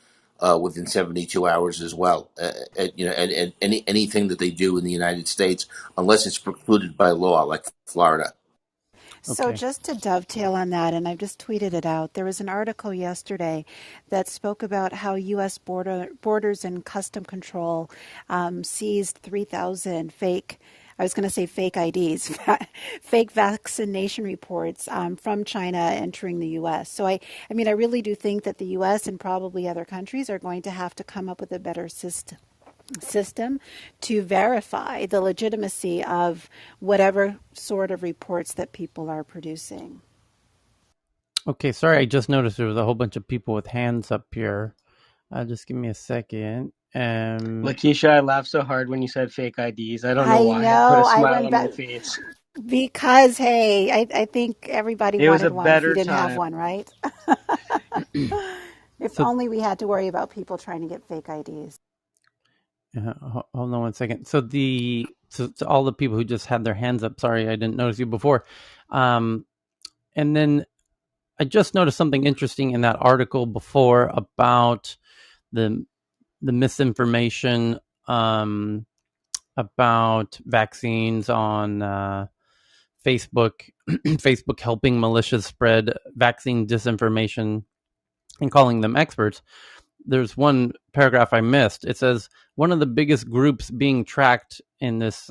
within 72 hours as well. And anything that they do in the United States, unless it's precluded by law, like Florida. so Okay. just to dovetail on that, and I've just tweeted it out, there was an article yesterday that spoke about how U.S. Borders and Custom Control seized 3,000 I was going to say fake IDs, fake vaccination reports from China entering the U.S. So I mean, I really do think that the U.S. and probably other countries are going to have to come up with a better system to verify the legitimacy of whatever sort of reports that people are producing. Okay, sorry, I just noticed there was a whole bunch of people with hands up here. Just give me a second. Lakeisha, I laughed so hard when you said fake IDs. I don't know I why. I put a know. I smile went on my back face. because, hey, I think everybody It was a wanted one if you better didn't have time. one, right? If So only we had to worry about people trying to get fake IDs. hold on one second. So to all the people who just had their hands up, sorry, I didn't notice you before. And then I just noticed something interesting in that article before about the misinformation about vaccines on Facebook, Facebook helping militias spread vaccine disinformation and calling them experts. There's one paragraph I missed. It says one of the biggest groups being tracked in this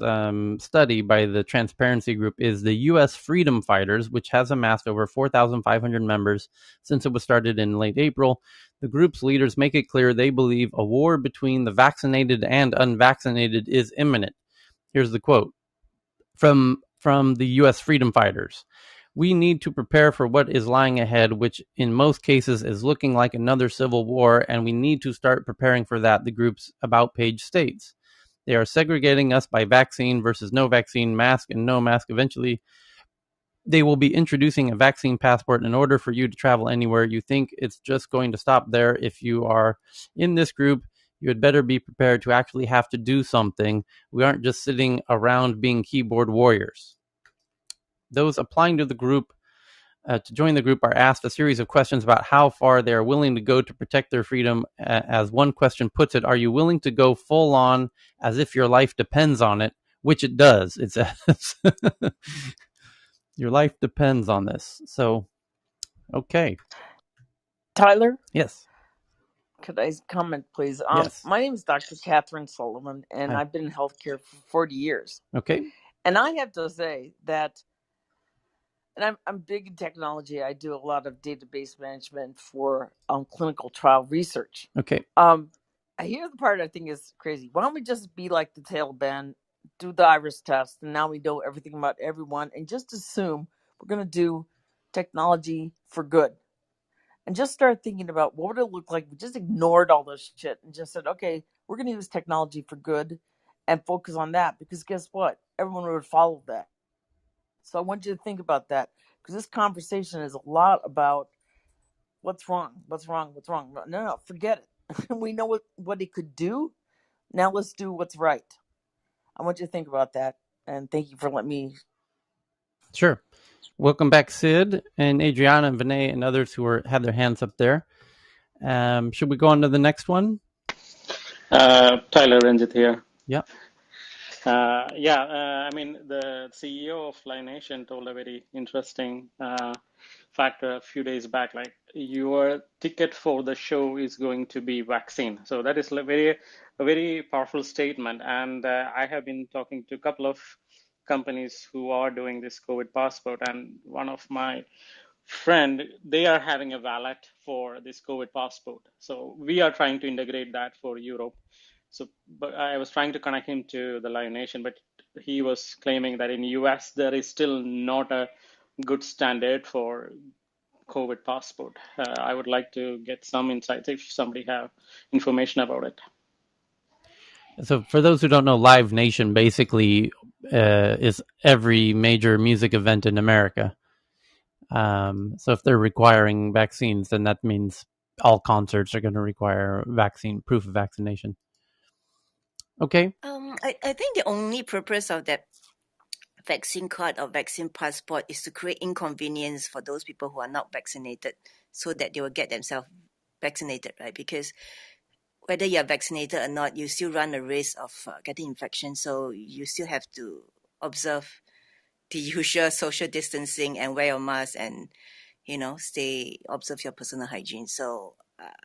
study by the Transparency Group is the U.S. Freedom Fighters, which has amassed over 4,500 members since it was started in late April. The group's leaders make it clear they believe a war between the vaccinated and unvaccinated is imminent. Here's the quote from from the U.S. freedom fighters. We need to prepare for what is lying ahead, which in most cases is looking like another civil war, and we need to start preparing for that, the group's about page states. They are segregating us by vaccine versus no vaccine, mask and no mask. Eventually, they will be introducing a vaccine passport in order for you to travel anywhere. You think it's just going to stop there? If you are in this group, you had better be prepared to actually have to do something. We aren't just sitting around being keyboard warriors. Those applying to the group, to join the group, are asked a series of questions about how far they are willing to go to protect their freedom. As one question puts it, are you willing to go full on as if your life depends on it? Which it does. It says your life depends on this. So, okay. Tyler, Yes. could I comment, please? Yes. My name is Dr. Catherine Sullivan, and Hi. I've been in healthcare for 40 years. Okay. And I have to say that, and I'm big in technology. I do a lot of database management for clinical trial research. Okay. I hear the part I think is crazy. Why don't we just be like the Taliban, do the iris test, and now we know everything about everyone, and just assume we're going to do technology for good? And just start thinking about what would it look like if we just ignored all this shit and just said, okay, we're going to use technology for good and focus on that, because guess what? Everyone would follow that. So I want you to think about that, because this conversation is a lot about what's wrong, what's wrong, what's wrong. No, forget it. We know what it could do. Now let's do what's right. I want you to think about that. And thank you for letting me. Sure. Welcome back, Sid and Adriana and Vinay and others who have their hands up there. Should we go on to the next one? Tyler Ranjit here. Yeah. I mean, the CEO of Live Nation told a very interesting fact a few days back, like your ticket for the show is going to be vaccine. So that is a very powerful statement. And I have been talking to a couple of companies who are doing this COVID passport, and one of my friend, they are having a wallet for this COVID passport. So we are trying to integrate that for Europe. So, but I was trying to connect him to the Live Nation, but he was claiming that in US there is still not a good standard for COVID passport. I would like to get some insights if somebody have information about it. So for those who don't know, Live Nation basically is every major music event in America. So if they're requiring vaccines, then that means all concerts are going to require proof of vaccination. Okay. I think the only purpose of that vaccine card or vaccine passport is to create inconvenience for those people who are not vaccinated, so that they will get themselves vaccinated, right? Because whether you are vaccinated or not, you still run the risk of getting infection. So you still have to observe the usual social distancing and wear your mask and, observe your personal hygiene. So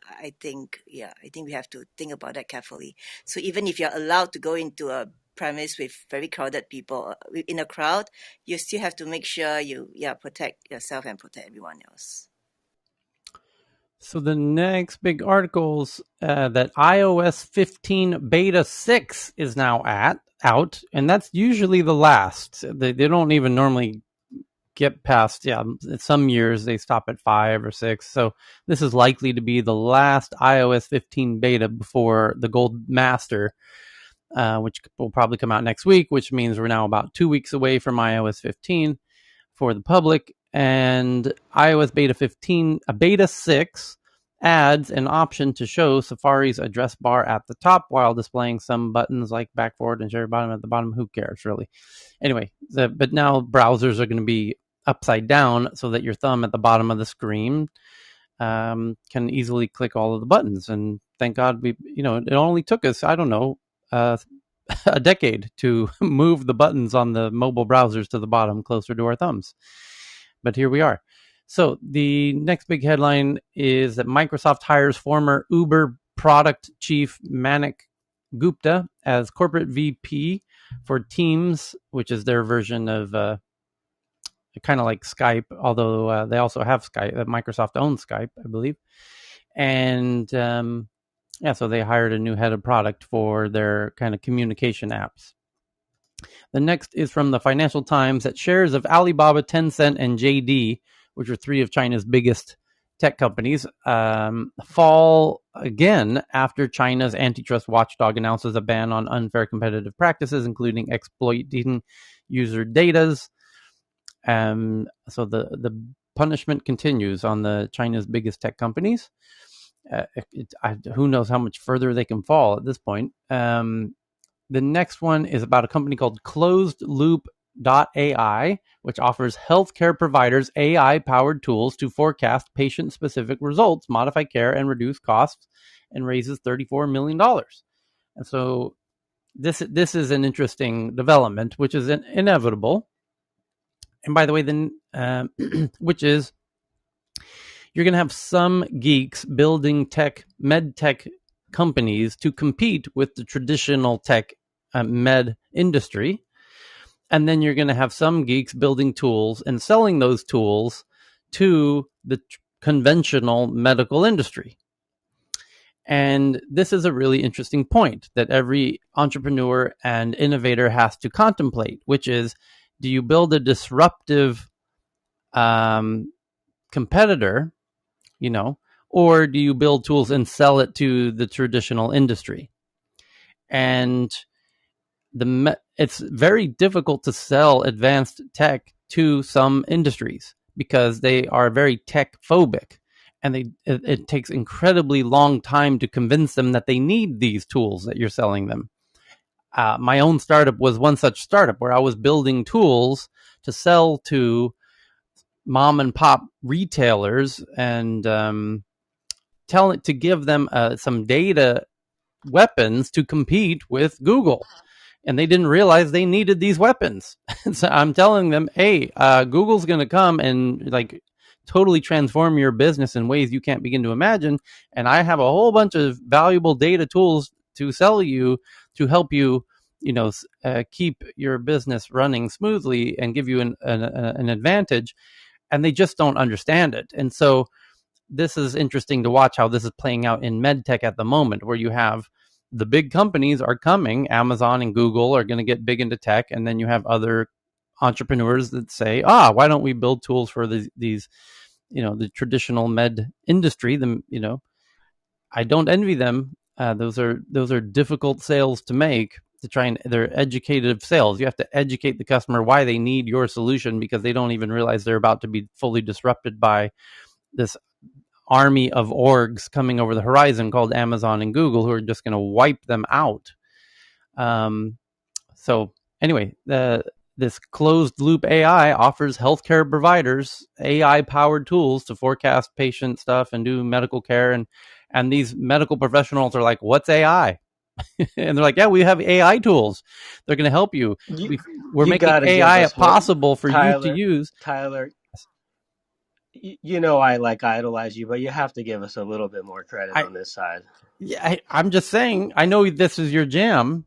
I think we have to think about that carefully. So even if you're allowed to go into a premise with very crowded people in a crowd, you still have to make sure you protect yourself and protect everyone else. So the next big articles that iOS 15 beta 6 is now out, and that's usually the last. They don't even normally get past, some years they stop at 5 or 6. So this is likely to be the last iOS 15 beta before the Gold Master, which will probably come out next week, which means we're now about 2 weeks away from iOS 15 for the public. And iOS beta 6 adds an option to show Safari's address bar at the top while displaying some buttons like back, forward, and share bottom at the bottom. Who cares, really? Anyway, but now browsers are going to be upside down so that your thumb at the bottom of the screen can easily click all of the buttons. And thank God it only took us, I don't know, a decade to move the buttons on the mobile browsers to the bottom closer to our thumbs. But here we are. So the next big headline is that Microsoft hires former Uber product chief Manik Gupta as corporate VP for Teams, which is their version of kind of like Skype, although they also have Skype. Microsoft owns Skype, I believe. And so they hired a new head of product for their kind of communication apps. The next is from the Financial Times that shares of Alibaba, Tencent, and JD, which are three of China's biggest tech companies, fall again after China's antitrust watchdog announces a ban on unfair competitive practices, including exploiting user data. So the punishment continues on the China's biggest tech companies. Who knows how much further they can fall at this point. The next one is about a company called Closed Loop AI, which offers healthcare providers AI-powered tools to forecast patient-specific results, modify care, and reduce costs, and raises $34 million. And so this is an interesting development, which is inevitable. And by the way, then which is you're going to have some geeks building med tech companies to compete with the traditional tech med industry. And then you're going to have some geeks building tools and selling those tools to the conventional medical industry. And this is a really interesting point that every entrepreneur and innovator has to contemplate, which is, do you build a disruptive competitor, or do you build tools and sell it to the traditional industry? And it's very difficult to sell advanced tech to some industries because they are very tech phobic, and it takes incredibly long time to convince them that they need these tools that you're selling them. My own startup was one such startup where I was building tools to sell to mom and pop retailers and to give them some data weapons to compete with Google. And they didn't realize they needed these weapons. So I'm telling them, hey, Google's going to come and totally transform your business in ways you can't begin to imagine. And I have a whole bunch of valuable data tools to sell you to help you, keep your business running smoothly and give you an advantage. And they just don't understand it. And so this is interesting to watch how this is playing out in medtech at the moment, where you have the big companies are coming, Amazon and Google are going to get big into tech, and then you have other entrepreneurs that say, why don't we build tools for these the traditional med industry? I don't envy them. Those are difficult sales to make. They're educative sales. You have to educate the customer why they need your solution, because they don't even realize they're about to be fully disrupted by this army of orgs coming over the horizon called Amazon and Google, who are just going to wipe them out. So anyway, this closed loop AI offers healthcare providers AI-powered tools to forecast patient stuff and do medical care. And these medical professionals are like, what's AI? And they're like, yeah, we have AI tools. They're going to help you. We're You making got to give AI us more, possible for you to use. Tyler. You know I idolize you, but you have to give us a little bit more credit on this side. I'm just saying, I know this is your jam.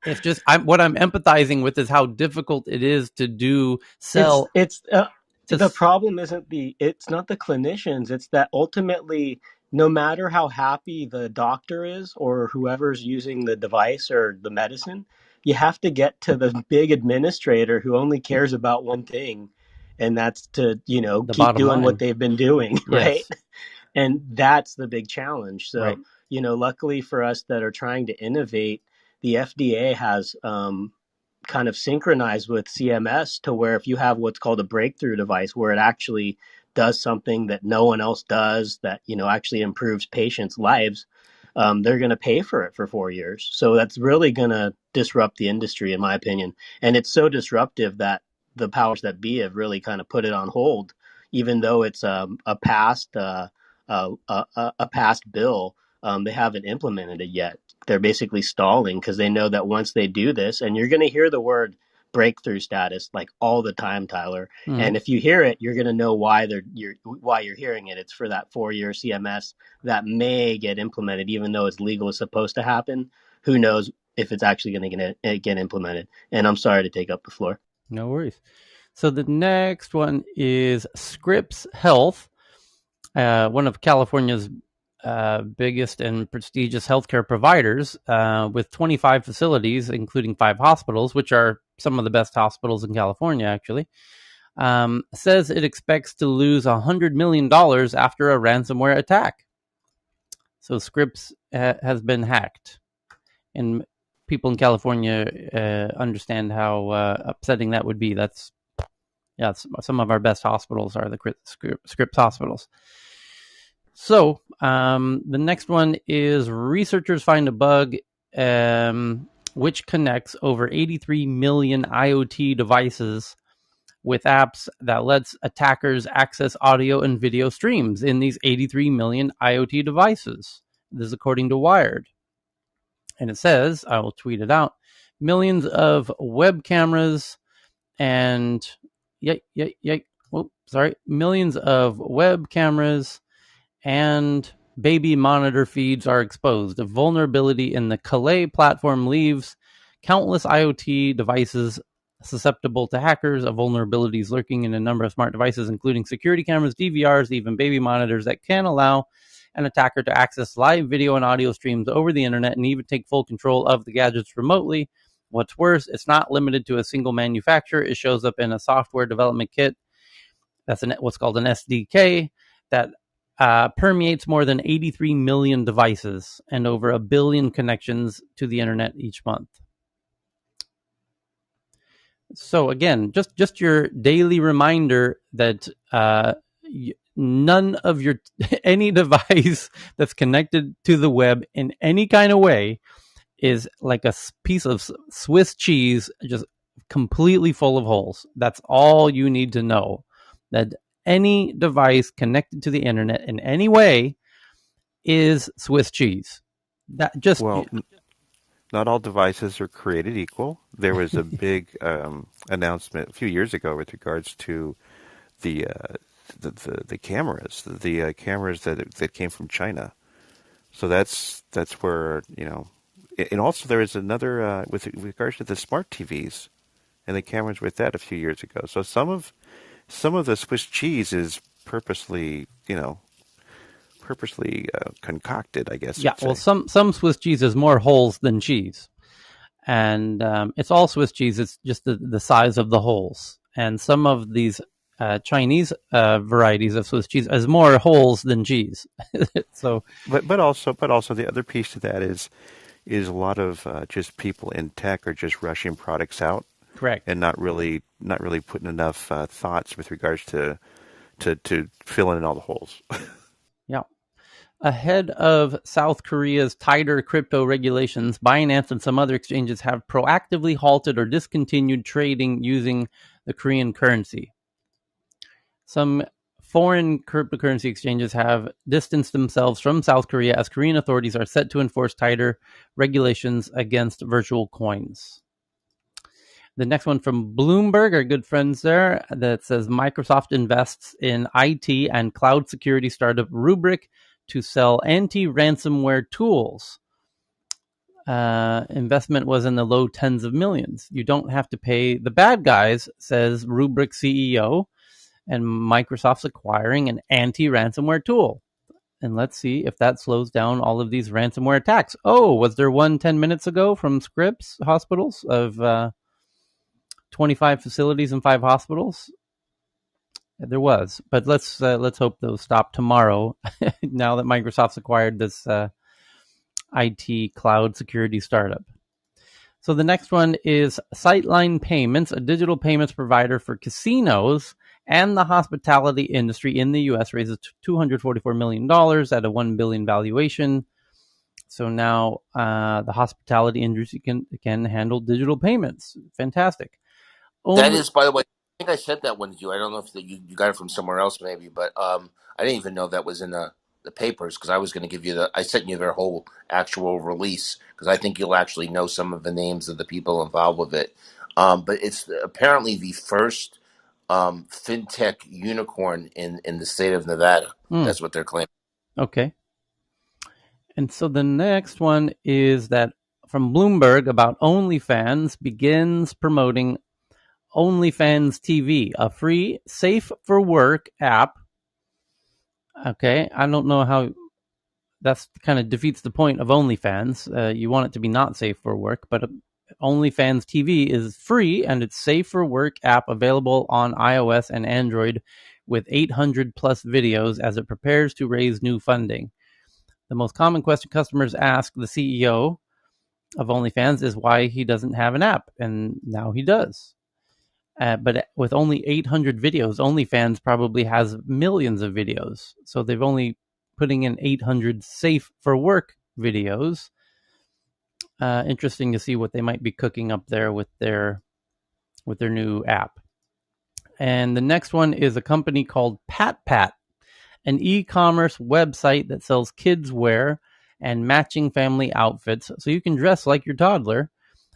It's just what I'm empathizing with is how difficult it is to sell. The problem it's not the clinicians. It's that ultimately, no matter how happy the doctor is or whoever's using the device or the medicine, you have to get to the big administrator who only cares about one thing, and that's to the keep bottom doing line. what they've been doing, right? Yes. And that's the big challenge. So, right. Luckily for us that are trying to innovate, the FDA has kind of synchronized with CMS to where if you have what's called a breakthrough device, where it actually does something that no one else does, that actually improves patients' lives, they're going to pay for it for 4 years. So that's really going to disrupt the industry, in my opinion. And it's so disruptive that the powers that be have really kind of put it on hold, even though it's a past bill. They haven't implemented it yet. They're basically stalling because they know that once they do this, and you're going to hear the word breakthrough status like all the time, Tyler. Mm-hmm. And if you hear it, you're going to know why you're hearing it. It's for that 4-year CMS that may get implemented, even though it's legal, is supposed to happen. Who knows if it's actually going to get implemented? And I'm sorry to take up the floor. No worries. So the next one is Scripps Health, one of California's biggest and prestigious healthcare providers, with 25 facilities, including 5 hospitals, which are some of the best hospitals in California, actually, says it expects to lose $100 million after a ransomware attack. So Scripps has been hacked, and people in California understand how upsetting that would be. That's some of our best hospitals are the Scripps hospitals. So the next one is researchers find a bug which connects over 83 million IoT devices with apps that lets attackers access audio and video streams in these 83 million IoT devices. This is according to Wired. And it says, I will tweet it out, millions of web cameras and millions of web cameras and baby monitor feeds are exposed. A vulnerability in the Calais platform leaves countless IoT devices susceptible to hackers. A vulnerability is lurking in a number of smart devices, including security cameras, DVRs, even baby monitors that can allow an attacker to access live video and audio streams over the internet and even take full control of the gadgets remotely. What's worse, it's not limited to a single manufacturer. It shows up in a software development kit. That's what's called an SDK that permeates more than 83 million devices and over 1 billion connections to the internet each month. So again, just your daily reminder that none of your any device that's connected to the web in any kind of way is like a piece of Swiss cheese, just completely full of holes. That's all you need to know. That any device connected to the internet in any way is Swiss cheese. That just not all devices are created equal. There was a big announcement a few years ago with regards to the cameras, the cameras that came from China. So that's where, and also there is another with regards to the smart TVs and the cameras with that a few years ago. So some of the Swiss cheese is purposely concocted, I guess. Yeah, well, some Swiss cheese has more holes than cheese, and it's all Swiss cheese. It's just the size of the holes, and some of these Chinese varieties of Swiss cheese has more holes than cheese. So, but also the other piece to that is a lot of just people in tech are just rushing products out, correct, and not really putting enough thoughts with regards to filling in all the holes. Yeah. Ahead of South Korea's tighter crypto regulations, Binance and some other exchanges have proactively halted or discontinued trading using the Korean currency. Some foreign cryptocurrency exchanges have distanced themselves from South Korea as Korean authorities are set to enforce tighter regulations against virtual coins. The next one from Bloomberg, our good friends there, that says Microsoft invests in IT and cloud security startup Rubrik to sell anti-ransomware tools. Investment was in the low tens of millions. You don't have to pay the bad guys, says Rubrik CEO, and Microsoft's acquiring an anti-ransomware tool. And let's see if that slows down all of these ransomware attacks. Oh, was there one 10 minutes ago from Scripps Hospitals of 25 facilities and 5 hospitals? There was, but let's hope those stop tomorrow. Now that Microsoft's acquired this IT cloud security startup. So the next one is Sightline Payments, a digital payments provider for casinos and the hospitality industry in the U.S. raises $244 million at a $1 billion valuation. So now the hospitality industry can handle digital payments. Fantastic. That is, by the way, I think I said that one to you. I don't know if you got it from somewhere else, maybe, but I didn't even know that was in the papers because I was going to give you I sent you their whole actual release because I think you'll actually know some of the names of the people involved with it. But it's apparently the first fintech unicorn in the state of Nevada. That's what they're claiming. Okay. And so the next one is that from Bloomberg about OnlyFans begins promoting OnlyFans TV, a free, safe for work app. Okay, I don't know how that's kind of defeats the point of OnlyFans. You want it to be not safe for work, but OnlyFans TV is free and it's safe for work app available on iOS and Android with 800 plus videos as it prepares to raise new funding. The most common question customers ask the CEO of OnlyFans is why he doesn't have an app, and now he does. But with only 800 videos, OnlyFans probably has millions of videos. So they've only putting in 800 safe for work videos. Interesting to see what they might be cooking up there with their new app. And the next one is a company called PatPat, an e-commerce website that sells kids wear and matching family outfits so you can dress like your toddler.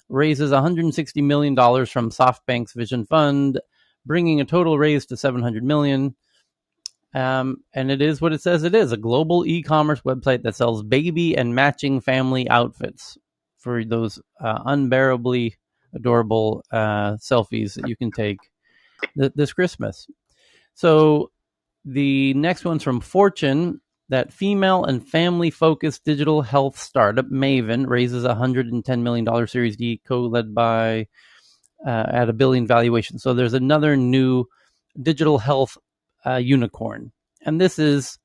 Raises $160 million from SoftBank's Vision Fund, bringing a total raise to $700 million. And it is what it says it is, a global e-commerce website that sells baby and matching family outfits for those unbearably adorable selfies that you can take this Christmas. So the next one's from Fortune. That female and family-focused digital health startup Maven raises $110 million Series D, co-led by at $1 billion valuation. So there's another new digital health unicorn, and this is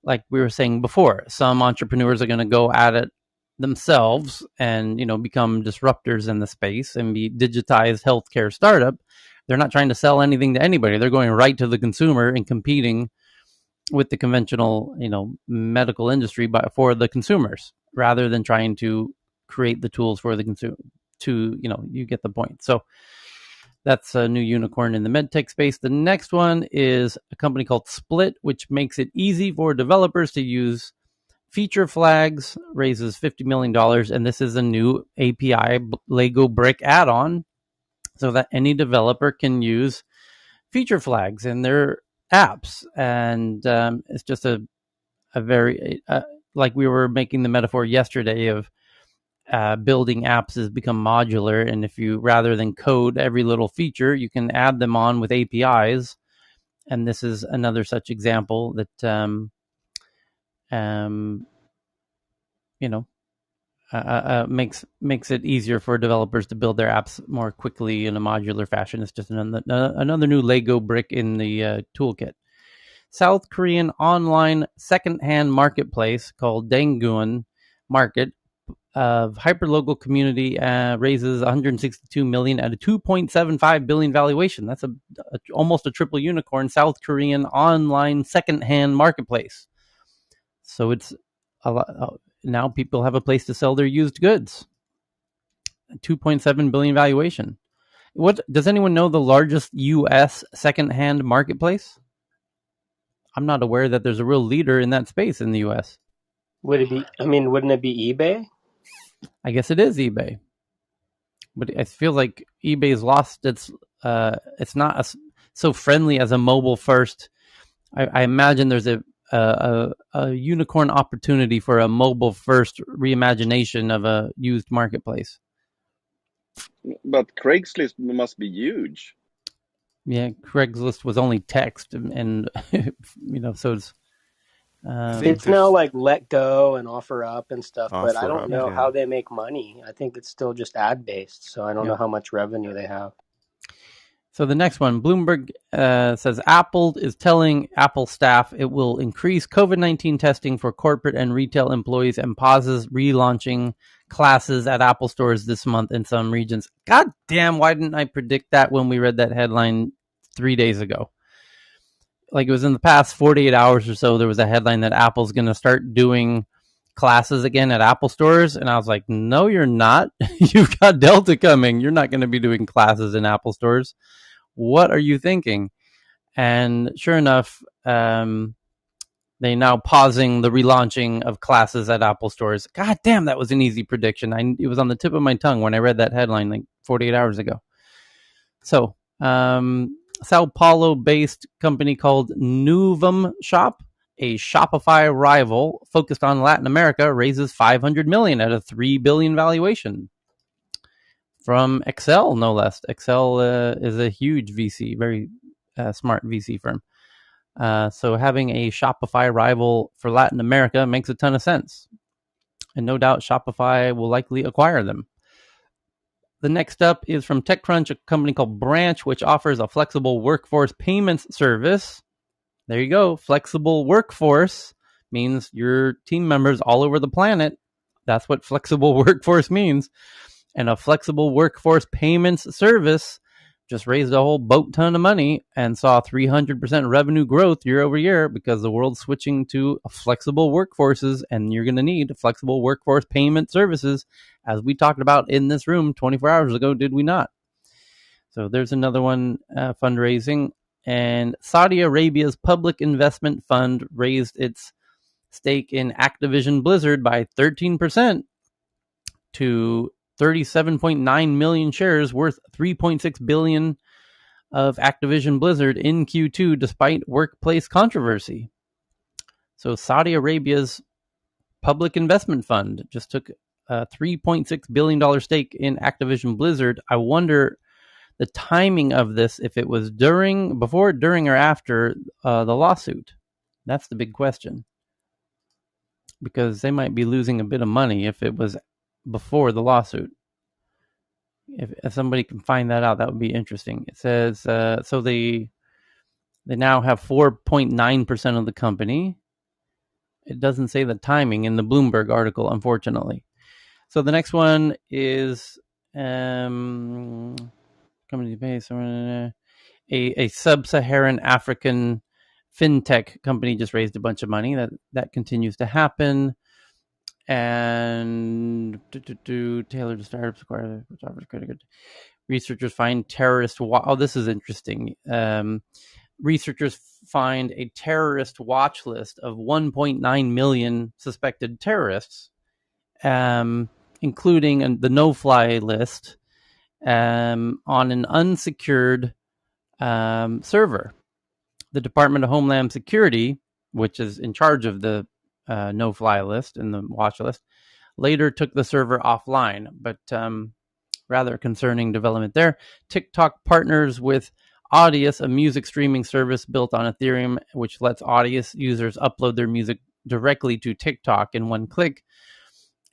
like we were saying before. Some entrepreneurs are going to go at it themselves and become disruptors in the space and be digitized healthcare startup. They're not trying to sell anything to anybody. They're going right to the consumer and competing with the conventional, medical industry for the consumers, rather than trying to create the tools for the consumer. You get the point. So that's a new unicorn in the medtech space. The next one is a company called Split, which makes it easy for developers to use feature flags. Raises $50 million, and this is a new API Lego brick add-on, so that any developer can use feature flags in their apps. And it's just a very like we were making the metaphor yesterday of building apps has become modular, and if you, rather than code every little feature, you can add them on with APIs. And this is another such example that makes it easier for developers to build their apps more quickly in a modular fashion. It's just another new Lego brick in the toolkit. South Korean online secondhand marketplace called Daegun Market of hyperlocal community raises $162 million at a $2.75 billion valuation. That's almost a triple unicorn. South Korean online secondhand marketplace. So it's a lot. Now people have a place to sell their used goods. A $2.7 billion valuation. What does anyone know the largest U.S. secondhand marketplace? I'm not aware that there's a real leader in that space in the U.S. Would it be? I mean, wouldn't it be eBay? I guess it is eBay, but it feels like eBay's lost its. It's not so friendly as a mobile first. I imagine there's a unicorn opportunity for a mobile first reimagination of a used marketplace. But Craigslist must be huge. Yeah, Craigslist was only text, and so it's. I think It's now like Let Go and Offer Up and stuff, but I offer don't up, know yeah. how they make money. I think it's still just ad based, so I don't know how much revenue they have. So the next one, Bloomberg says Apple is telling Apple staff it will increase COVID-19 testing for corporate and retail employees and pauses relaunching classes at Apple stores this month in some regions. God damn, why didn't I predict that when we read that headline 3 days ago? Like, it was in the past 48 hours or so, there was a headline that Apple's going to start doing classes again at Apple stores. And I was like, no, you're not. You've got Delta coming. You're not going to be doing classes in Apple stores. What are you thinking? And sure enough, they now pausing the relaunching of classes at Apple stores. God damn, that was an easy prediction. It was on the tip of my tongue when I read that headline like 48 hours ago. So, Sao Paulo-based company called Nuvum Shop, a Shopify rival focused on Latin America, raises $500 million at a $3 billion valuation from Excel, no less. Excel is a huge VC, very smart VC firm. So having a Shopify rival for Latin America makes a ton of sense. And no doubt Shopify will likely acquire them. The next up is from TechCrunch, a company called Branch, which offers a flexible workforce payments service. There you go. Flexible workforce means your team members all over the planet. That's what flexible workforce means. And a flexible workforce payments service just raised a whole boat ton of money and saw 300% revenue growth year over year because the world's switching to flexible workforces, and you're going to need flexible workforce payment services, as we talked about in this room 24 hours ago, did we not? So there's another one, fundraising. And Saudi Arabia's public investment fund raised its stake in Activision Blizzard by 13% to 37.9 million shares worth 3.6 billion of Activision Blizzard in Q2 despite workplace controversy. So Saudi Arabia's public investment fund just took a $3.6 billion stake in Activision Blizzard. I wonder the timing of this, if it was before, during, or after the lawsuit. That's the big question. Because they might be losing a bit of money if it was before the lawsuit. If somebody can find that out, that would be interesting. It says, so they now have 4.9% of the company. It doesn't say the timing in the Bloomberg article, unfortunately. So the next one is company based a sub-Saharan African fintech company just raised a bunch of money. That continues to happen. And tailored to startups acquire, which offers credit card. Researchers find terrorist. This is interesting. Researchers find a terrorist watch list of 1.9 million suspected terrorists, including the no-fly list on an unsecured server. The Department of Homeland Security, which is in charge of the no-fly list and the watch list, later took the server offline, but rather concerning development there. TikTok partners with Audius, a music streaming service built on Ethereum, which lets Audius users upload their music directly to TikTok in one click.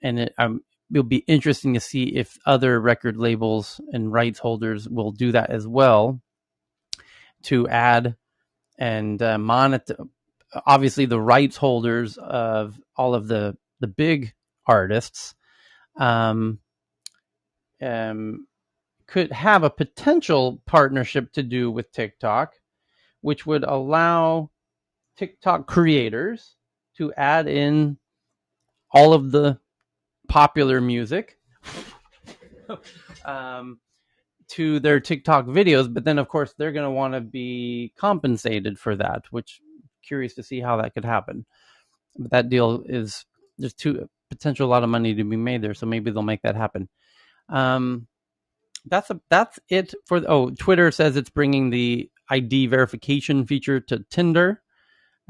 And it'll be interesting to see if other record labels and rights holders will do that as well, to add and monitor. Obviously, the rights holders of all of the big artists could have a potential partnership to do with TikTok, which would allow TikTok creators to add in all of the popular music to their TikTok videos. But then, of course, they're going to want to be compensated for that, which curious to see how that could happen. But that deal is, there's potential a lot of money to be made there, so maybe they'll make that happen. That's it for. Twitter says it's bringing the ID verification feature to Tinder,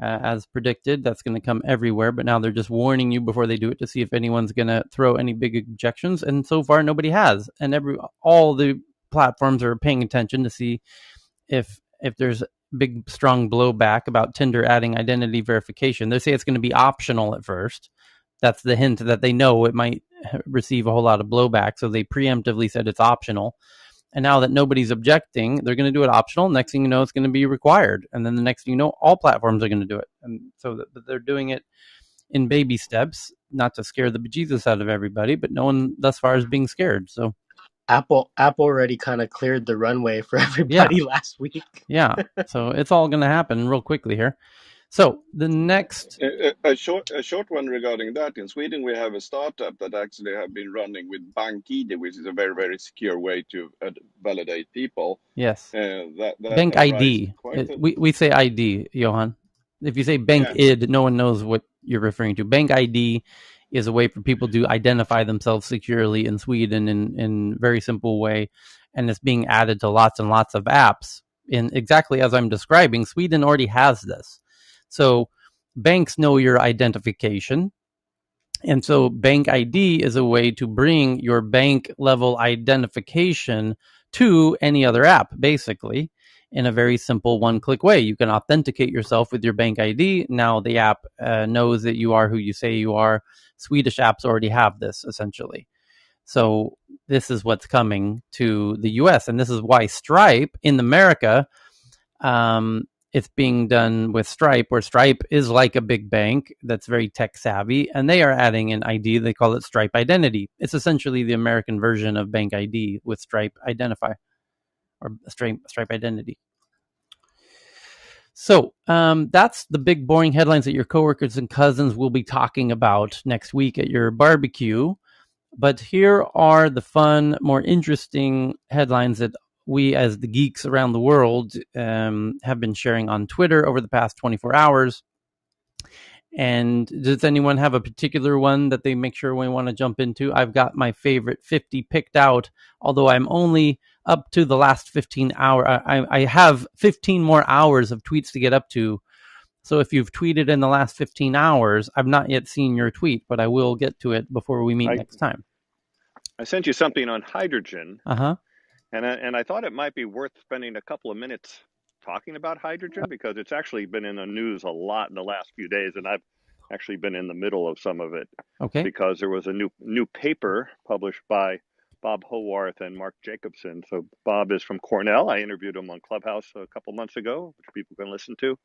as predicted. That's going to come everywhere, but now they're just warning you before they do it to see if anyone's going to throw any big objections. And so far, nobody has. And all the platforms are paying attention to see if there's big, strong blowback about Tinder adding identity verification. They say it's going to be optional at first. That's the hint that they know it might receive a whole lot of blowback. So they preemptively said it's optional. And now that nobody's objecting, they're going to do it optional. Next thing you know, it's going to be required. And then the next thing you know, all platforms are going to do it. And so they're doing it in baby steps, not to scare the bejesus out of everybody, but no one thus far is being scared. So Apple already kind of cleared the runway for everybody last week. Yeah. So it's all going to happen real quickly here. So the next a short one regarding that. In Sweden, we have a startup that actually have been running with BankID, which is a very, very secure way to validate people. Yes. That Bank ID. We say ID, Johan. If you say Bank ID, no one knows what you're referring to. Bank ID is a way for people to identify themselves securely in Sweden in very simple way, and it's being added to lots and lots of apps. In exactly as I'm describing, Sweden already has this. So banks know your identification. And so Bank ID is a way to bring your bank level identification to any other app, basically. in a very simple one-click way. You can authenticate yourself with your bank ID. Now the app knows that you are who you say you are. Swedish apps already have this, essentially. So this is what's coming to the US. And this is why Stripe in America, it's being done with Stripe, where Stripe is like a big bank that's very tech savvy, and they are adding an ID. They call it Stripe Identity. It's essentially the American version of Bank ID with Stripe Identify, or Stripe Identity. So that's the big boring headlines that your coworkers and cousins will be talking about next week at your barbecue. But here are the fun, more interesting headlines that we, as the geeks around the world, have been sharing on Twitter over the past 24 hours. And does anyone have a particular one that they make sure we want to jump into? I've got my favorite 50 picked out, although I'm only up to the last 15 hours. I have 15 more hours of tweets to get up to. So if you've tweeted in the last 15 hours, I've not yet seen your tweet, but I will get to it before we meet next time. I sent you something on hydrogen, Uh-huh. and I thought it might be worth spending a couple of minutes talking about hydrogen because it's actually been in the news a lot in the last few days, and I've actually been in the middle of some of it. Okay. Because there was a new paper published by Bob Howarth and Mark Jacobson. So Bob is from Cornell. I interviewed him on Clubhouse a couple months ago, which people can listen to.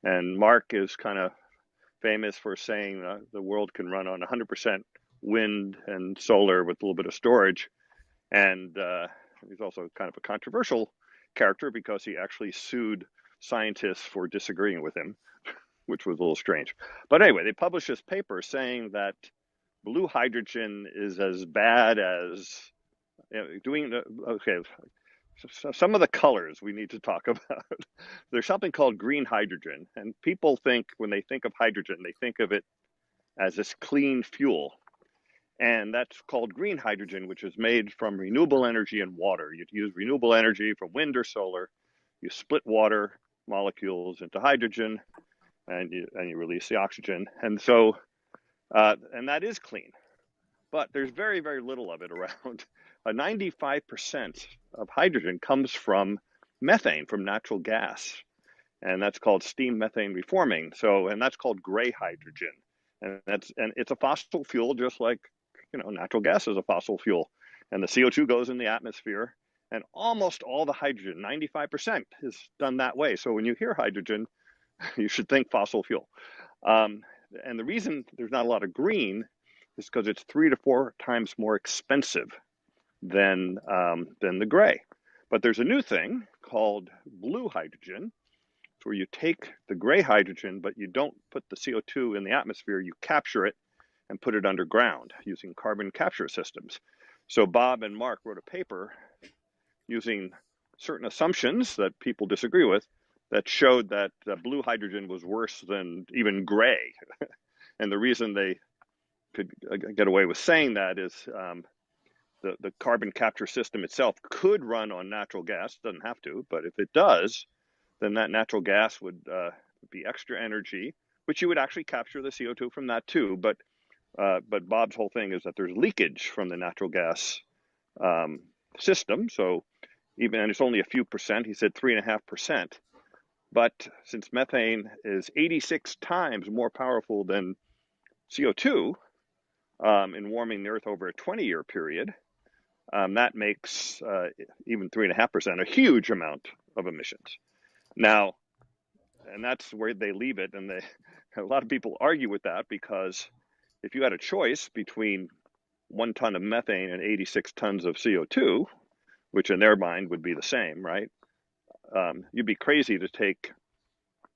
And Mark is kind of famous for saying the world can run on 100% wind and solar with a little bit of storage. And he's also kind of a controversial character because he actually sued scientists for disagreeing with him, which was a little strange. But anyway, they published this paper saying that blue hydrogen is as bad as so some of the colors we need to talk about. There's something called green hydrogen, and people think when they think of hydrogen, they think of it as this clean fuel. And that's called green hydrogen, which is made from renewable energy and water. You use renewable energy from wind or solar. You split water molecules into hydrogen, and you release the oxygen. And so, and that is clean. But there's very, very little of it around. 95% of hydrogen comes from methane, from natural gas. And that's called steam methane reforming. So, and that's called gray hydrogen. And it's a fossil fuel, just like, natural gas is a fossil fuel. And the CO2 goes in the atmosphere, and almost all the hydrogen, 95%, is done that way. So when you hear hydrogen, you should think fossil fuel. And the reason there's not a lot of green is because it's 3 to 4 times more expensive than the gray. But there's a new thing called blue hydrogen, where you take the gray hydrogen, but you don't put the CO2 in the atmosphere. You capture it and put it underground using carbon capture systems. So Bob and Mark wrote a paper using certain assumptions that people disagree with that showed that blue hydrogen was worse than even gray. And the reason they could get away with saying that is the carbon capture system itself could run on natural gas. It doesn't have to, but if it does, then that natural gas would be extra energy, which you would actually capture the CO2 from that too. But Bob's whole thing is that there's leakage from the natural gas system. So and it's only a few percent. He said 3.5%. But since methane is 86 times more powerful than CO2 in warming the Earth over a 20-year period, that makes even 3.5% a huge amount of emissions. Now, and that's where they leave it. And a lot of people argue with that because if you had a choice between 1 ton of methane and 86 tons of CO2, which in their mind would be the same, right? You'd be crazy to take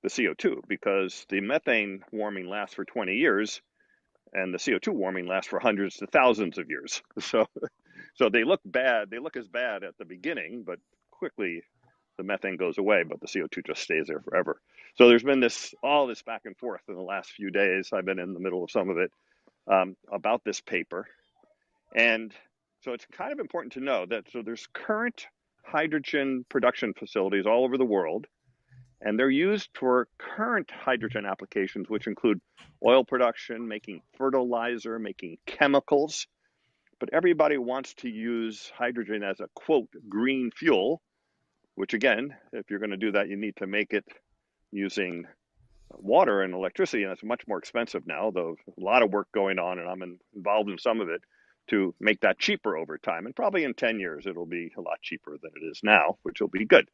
the CO2 because the methane warming lasts for 20 years and the CO2 warming lasts for hundreds to thousands of years. So they look bad. They look as bad at the beginning, but quickly the methane goes away, but the CO2 just stays there forever. So there's been all this back and forth in the last few days. I've been in the middle of some of it about this paper. And so it's kind of important to know that there's current hydrogen production facilities all over the world, and they're used for current hydrogen applications, which include oil production, making fertilizer, making chemicals. But everybody wants to use hydrogen as a, quote, green fuel, which again, if you're going to do that, you need to make it using water and electricity, and it's much more expensive now, though a lot of work going on, and I'm involved in some of it to make that cheaper over time. And probably in 10 years, it'll be a lot cheaper than it is now, which will be good.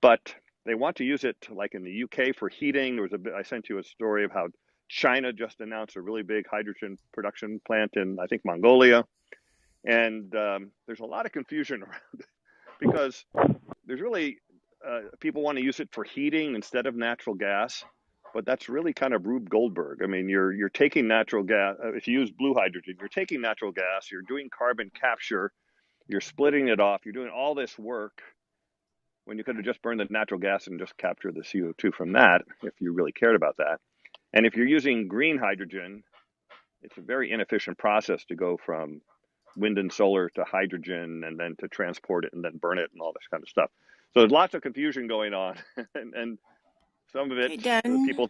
But they want to use it like in the UK for heating. There was I sent you a story of how China just announced a really big hydrogen production plant in, I think, Mongolia. And there's a lot of confusion around it because there's really people want to use it for heating instead of natural gas, but that's really kind of Rube Goldberg. I mean, you're taking natural gas. If you use blue hydrogen, you're taking natural gas, you're doing carbon capture, you're splitting it off, you're doing all this work when you could have just burned the natural gas and just captured the CO2 from that if you really cared about that. And if you're using green hydrogen, it's a very inefficient process to go from wind and solar to hydrogen and then to transport it and then burn it and all this kind of stuff. So there's lots of confusion going on, and some of Okay, it then. people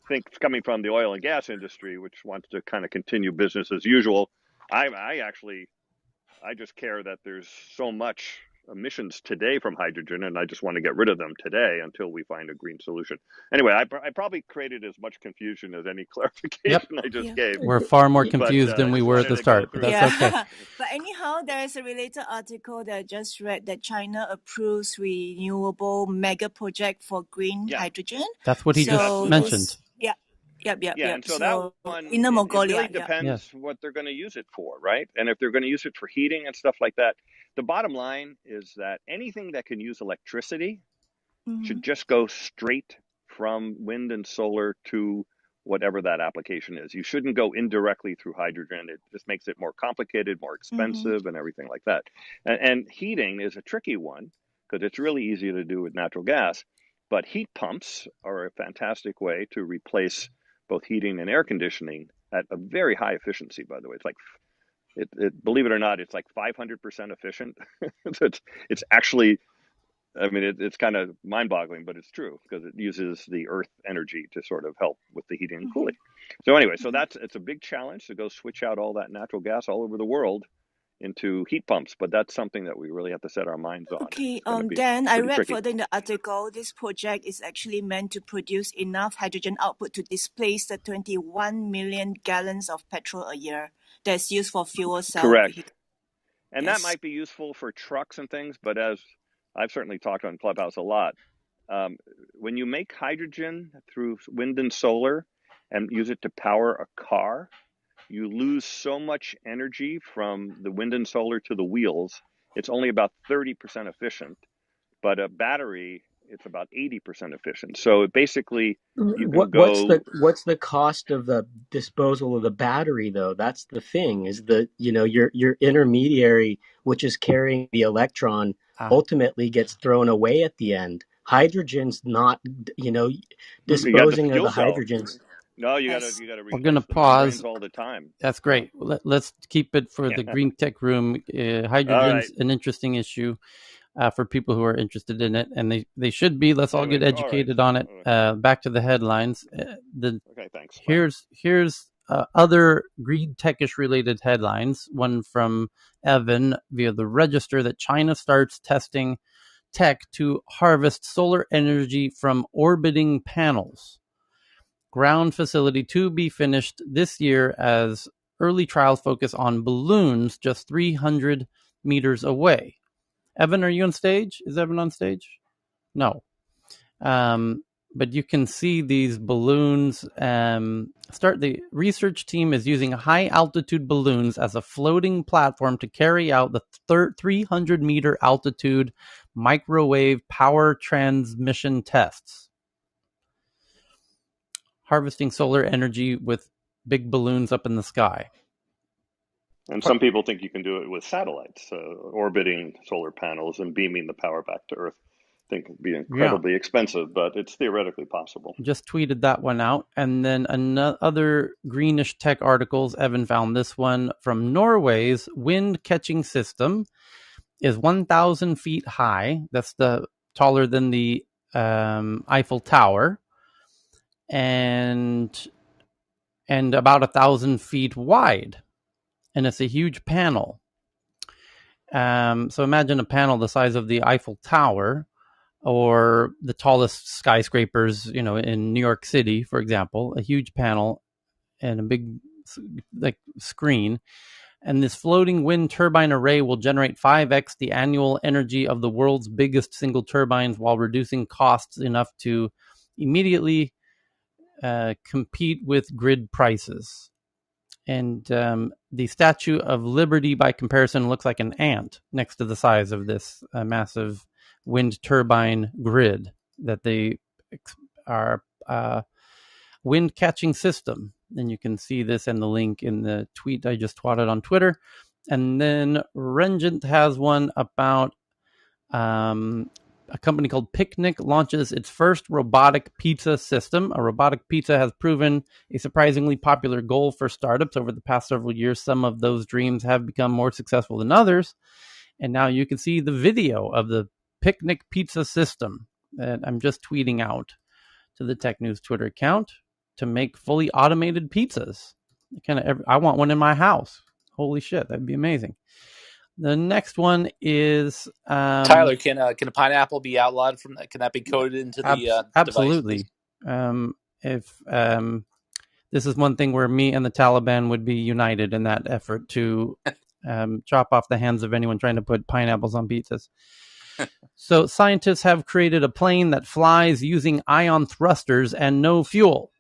think it's coming from the oil and gas industry, which wants to kind of continue business as usual. I just care that there's so much emissions today from hydrogen, and I just want to get rid of them today until we find a green solution. Anyway, I probably created as much confusion as any Yep, clarification I just Yeah. gave, we're far more but confused than I we just were at wanted the to go start, but through that's it. okay. Yeah. But anyhow, there is a related article that I just read that China approves renewable mega project for green Yeah, hydrogen. That's what he just So absolutely. mentioned. this, yeah, yep. Yeah, and so that So one, Inner it really Mongolia, yeah. Yes. depends what they're going to use it for, right? And if they're going to use it for heating and stuff like that, the bottom line is that anything that can use electricity Mm-hmm. should just go straight from wind and solar to whatever that application is. You shouldn't go indirectly through hydrogen. It just makes it more complicated, more Mm-hmm. expensive, and everything like that. And heating is a tricky one because it's really easy to do with natural gas. But heat pumps are a fantastic way to replace both heating and air conditioning at a very high efficiency, by the way. It's like, believe it or not, it's like 500% efficient. It's actually, I mean, it's kind of mind-boggling, but it's true because it uses the earth energy to sort of help with the heating and Mm-hmm. cooling. So anyway, so it's a big challenge to go switch out all that natural gas all over the world into heat pumps, but that's something that we really have to set our minds on. Okay, It's going to be then I pretty read tricky. further in the article, this project is actually meant to produce enough hydrogen output to displace the 21 million gallons of petrol a year that's used for fuel cell Correct. vehicles. And that Yes. might be useful for trucks and things, but as I've certainly talked on Clubhouse a lot, um, when you make hydrogen through wind and solar and use it to power a car, you lose so much energy from the wind and solar to the wheels. It's only about 30% efficient, but a battery, it's about 80% efficient. So basically, you can go. What's the cost of the disposal of the battery though? That's the thing, is that your intermediary, which is carrying the electron, Ah, ultimately gets thrown away at the end. Hydrogen's not, You got the disposing of fuel the cell. hydrogens. No, Yes. you got to we're going to replace the pause. membranes all the time. That's Yeah. great. Let's keep it for the Yeah. green tech room. All right. Hydrogen's an interesting issue for people who are interested in it, and they should be. Let's all get Anyway, all right. educated on it. Okay. Back to the headlines. Okay. Thanks. Bye. Here's other green techish related headlines. One from Evan via the Register that China starts testing tech to harvest solar energy from orbiting panels. Ground facility to be finished this year as early trials focus on balloons just 300 meters away. Evan, are you on stage? Is Evan on stage? No. But you can see these balloons. The research team is using high altitude balloons as a floating platform to carry out the 300 meter altitude microwave power transmission tests, harvesting solar energy with big balloons up in the sky. And some people think you can do it with satellites, orbiting solar panels and beaming the power back to Earth. I think it'd be Yeah, incredibly expensive, but it's theoretically possible. just tweeted that one out. And then other greenish tech articles. Evan found this one from Norway's wind catching system is 1,000 feet high. That's the taller than the Eiffel Tower, and about 1,000 feet wide. And it's a huge panel. So imagine a panel the size of the Eiffel Tower, or the tallest skyscrapers, in New York City, for example, a huge panel and a big screen. And this floating wind turbine array will generate 5x the annual energy of the world's biggest single turbines while reducing costs enough to immediately compete with grid prices. And the Statue of Liberty, by comparison, looks like an ant next to the size of this massive wind turbine grid that they are wind catching system. And you can see this in the link in the tweet I just twatted on Twitter. And then Regent has one about a company called Picnic launches its first robotic pizza system. A robotic pizza has proven a surprisingly popular goal for startups over the past several years. Some of those dreams have become more successful than others. And now you can see the video of the Picnic pizza system that I'm just tweeting out to the Tech News Twitter account to make fully automated pizzas. I want one in my house. Holy shit, that'd be amazing. The next one is Tyler. Can a pineapple be outlawed from that? Can that be coded into the absolutely device? If this is one thing where me and the Taliban would be united in that effort to chop off the hands of anyone trying to put pineapples on pizzas. So scientists have created a plane that flies using ion thrusters and no fuel.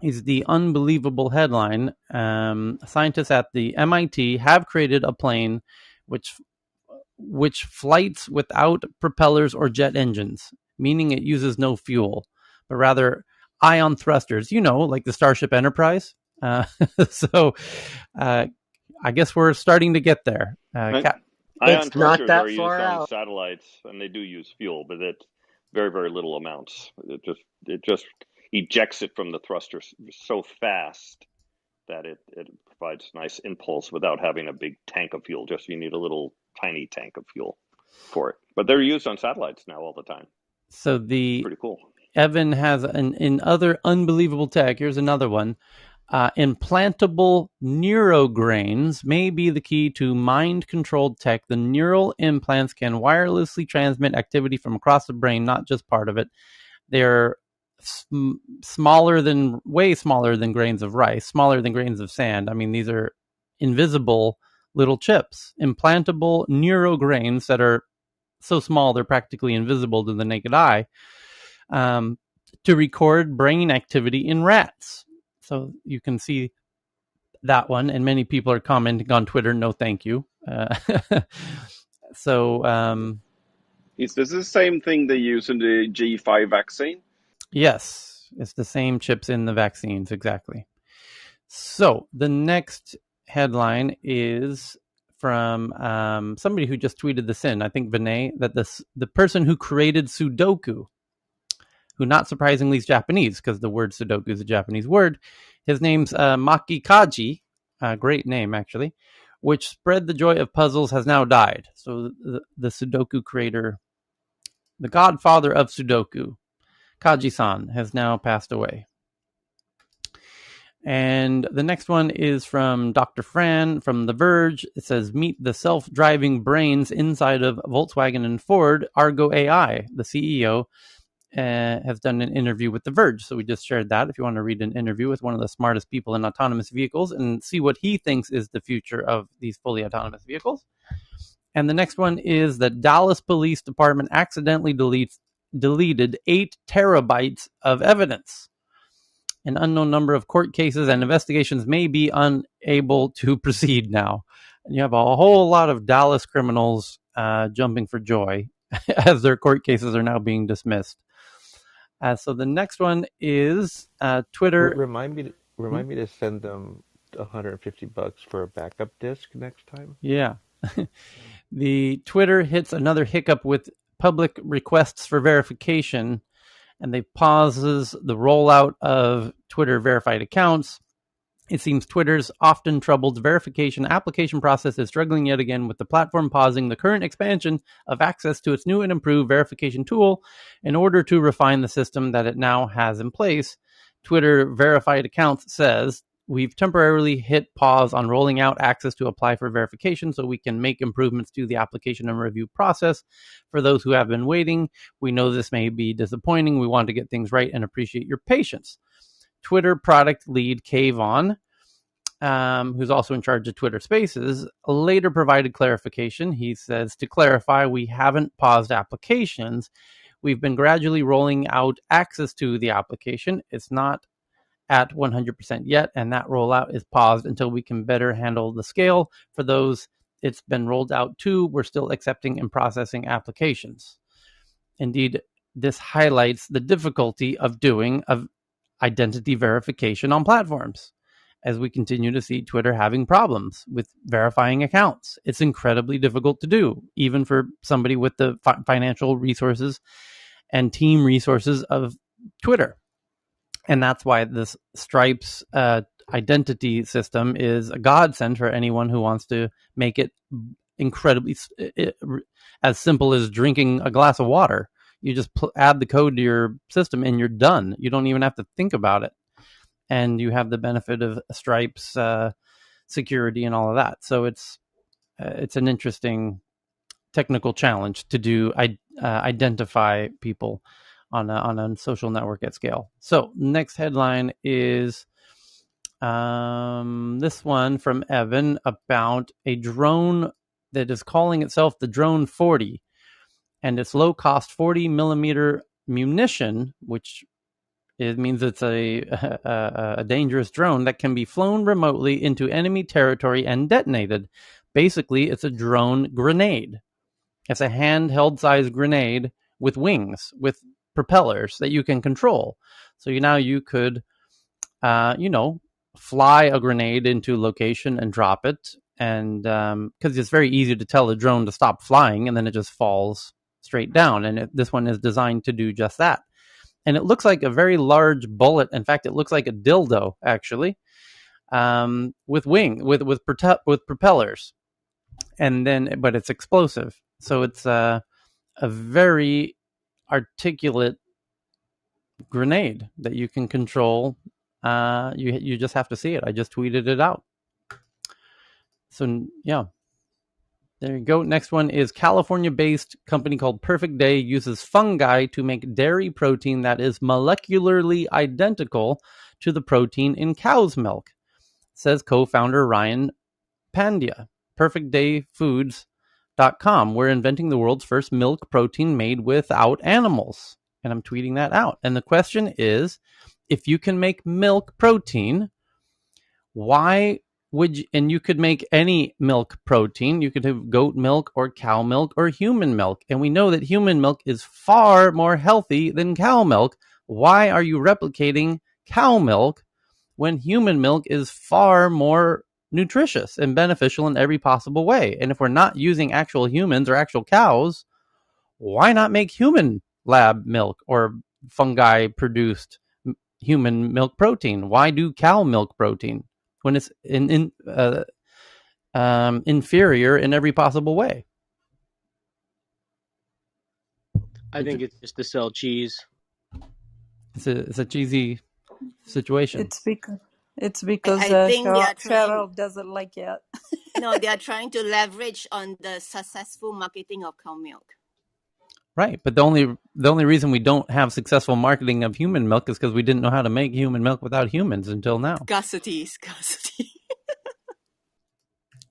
Is the unbelievable headline. Scientists at the MIT have created a plane which flights without propellers or jet engines, meaning it uses no fuel, but rather ion thrusters, like the Starship Enterprise. So I guess we're starting to get there. Ion It's not thrusters that are used far on out. satellites, and they do use fuel, but it's very, very little amounts. It just ejects it from the thruster so fast that it provides nice impulse without having a big tank of fuel. Just you need a little tiny tank of fuel for it. But they're used on satellites now all the time. So Pretty cool. Evan has in other unbelievable tech. Here's another one. Implantable neurograins may be the key to mind-controlled tech. The neural implants can wirelessly transmit activity from across the brain, not just part of it. They're way smaller than grains of rice, smaller than grains of sand. I mean, these are invisible little chips, implantable neurograins that are so small they're practically invisible to the naked eye, to record brain activity in rats. So you can see that one, and many people are commenting on Twitter, no thank you. Is this the same thing they use in the G5 vaccine? Yes, it's the same chips in the vaccines, exactly. So the next headline is from somebody who just tweeted this in, I think Vinay, that the person who created Sudoku, who not surprisingly is Japanese, because the word Sudoku is a Japanese word. His name's Maki Kaji, great name actually, which spread the joy of puzzles, has now died. So the Sudoku creator, the godfather of Sudoku, Kaji-san, has now passed away. And the next one is from Dr. Fran from The Verge. It says, meet the self-driving brains inside of Volkswagen and Ford. Argo AI, the CEO, has done an interview with The Verge. So we just shared that. If you want to read an interview with one of the smartest people in autonomous vehicles and see what he thinks is the future of these fully autonomous vehicles. And the next one is that Dallas Police Department accidentally deleted 8 terabytes of evidence. An unknown number of court cases and investigations may be unable to proceed now. And you have a whole lot of Dallas criminals jumping for joy as their court cases are now being dismissed. So the next one is Twitter. Remind me to send them $150 for a backup disk next time. Yeah. The Twitter hits another hiccup with public requests for verification, and they pauses the rollout of Twitter verified accounts. It seems Twitter's often troubled verification application process is struggling yet again, with the platform pausing the current expansion of access to its new and improved verification tool in order to refine the system that it now has in place. Twitter verified accounts says we've temporarily hit pause on rolling out access to apply for verification so we can make improvements to the application and review process for those who have been waiting. We know this may be disappointing. We want to get things right and appreciate your patience. Twitter product lead Kayvon, who's also in charge of Twitter Spaces, later provided clarification. He says, to clarify, we haven't paused applications. We've been gradually rolling out access to the application. It's not at 100% yet, and that rollout is paused until we can better handle the scale. For those it's been rolled out to, we're still accepting and processing applications. Indeed, this highlights the difficulty of doing identity verification on platforms, as we continue to see Twitter having problems with verifying accounts. It's incredibly difficult to do, even for somebody with the financial resources and team resources of Twitter. And that's why this Stripes identity system is a godsend for anyone who wants to make it incredibly as simple as drinking a glass of water. You just add the code to your system and you're done. You don't even have to think about it. And you have the benefit of Stripes security and all of that. So it's an interesting technical challenge to do identify people on a social network at scale. So next headline is this one from Evan about a drone that is calling itself the Drone 40, and its low cost 40 millimeter munition, which it means it's a dangerous drone that can be flown remotely into enemy territory and detonated. Basically, it's a drone grenade. It's a handheld size grenade with wings, with propellers that you can control. So you could, fly a grenade into location and drop it. And because it's very easy to tell the drone to stop flying, and then it just falls straight down. And this one is designed to do just that. And it looks like a very large bullet. In fact, it looks like a dildo, actually, with propellers. And then, but it's explosive. So it's a very articulate grenade that you can control. You just have to see it. I just tweeted it out. So yeah, there you go. Next one is California-based company called Perfect Day uses fungi to make dairy protein that is molecularly identical to the protein in cow's milk, says co-founder Ryan Pandya. PerfectDayFoods.com. We're inventing the world's first milk protein made without animals. And I'm tweeting that out. And the question is, if you can make milk protein, why would you, and you could make any milk protein, you could have goat milk or cow milk or human milk. And we know that human milk is far more healthy than cow milk. Why are you replicating cow milk when human milk is far more nutritious and beneficial in every possible way? And if we're not using actual humans or actual cows, why not make human lab milk or fungi produced human milk protein? Why do cow milk protein when it's inferior in every possible way? I think it's just to sell cheese. It's a cheesy situation. It's because I think they are Cheryl trying. doesn't like it. No, they are trying to leverage on the successful marketing of cow milk. Right, but the only reason we don't have successful marketing of human milk is because we didn't know how to make human milk without humans until now. Scarcity.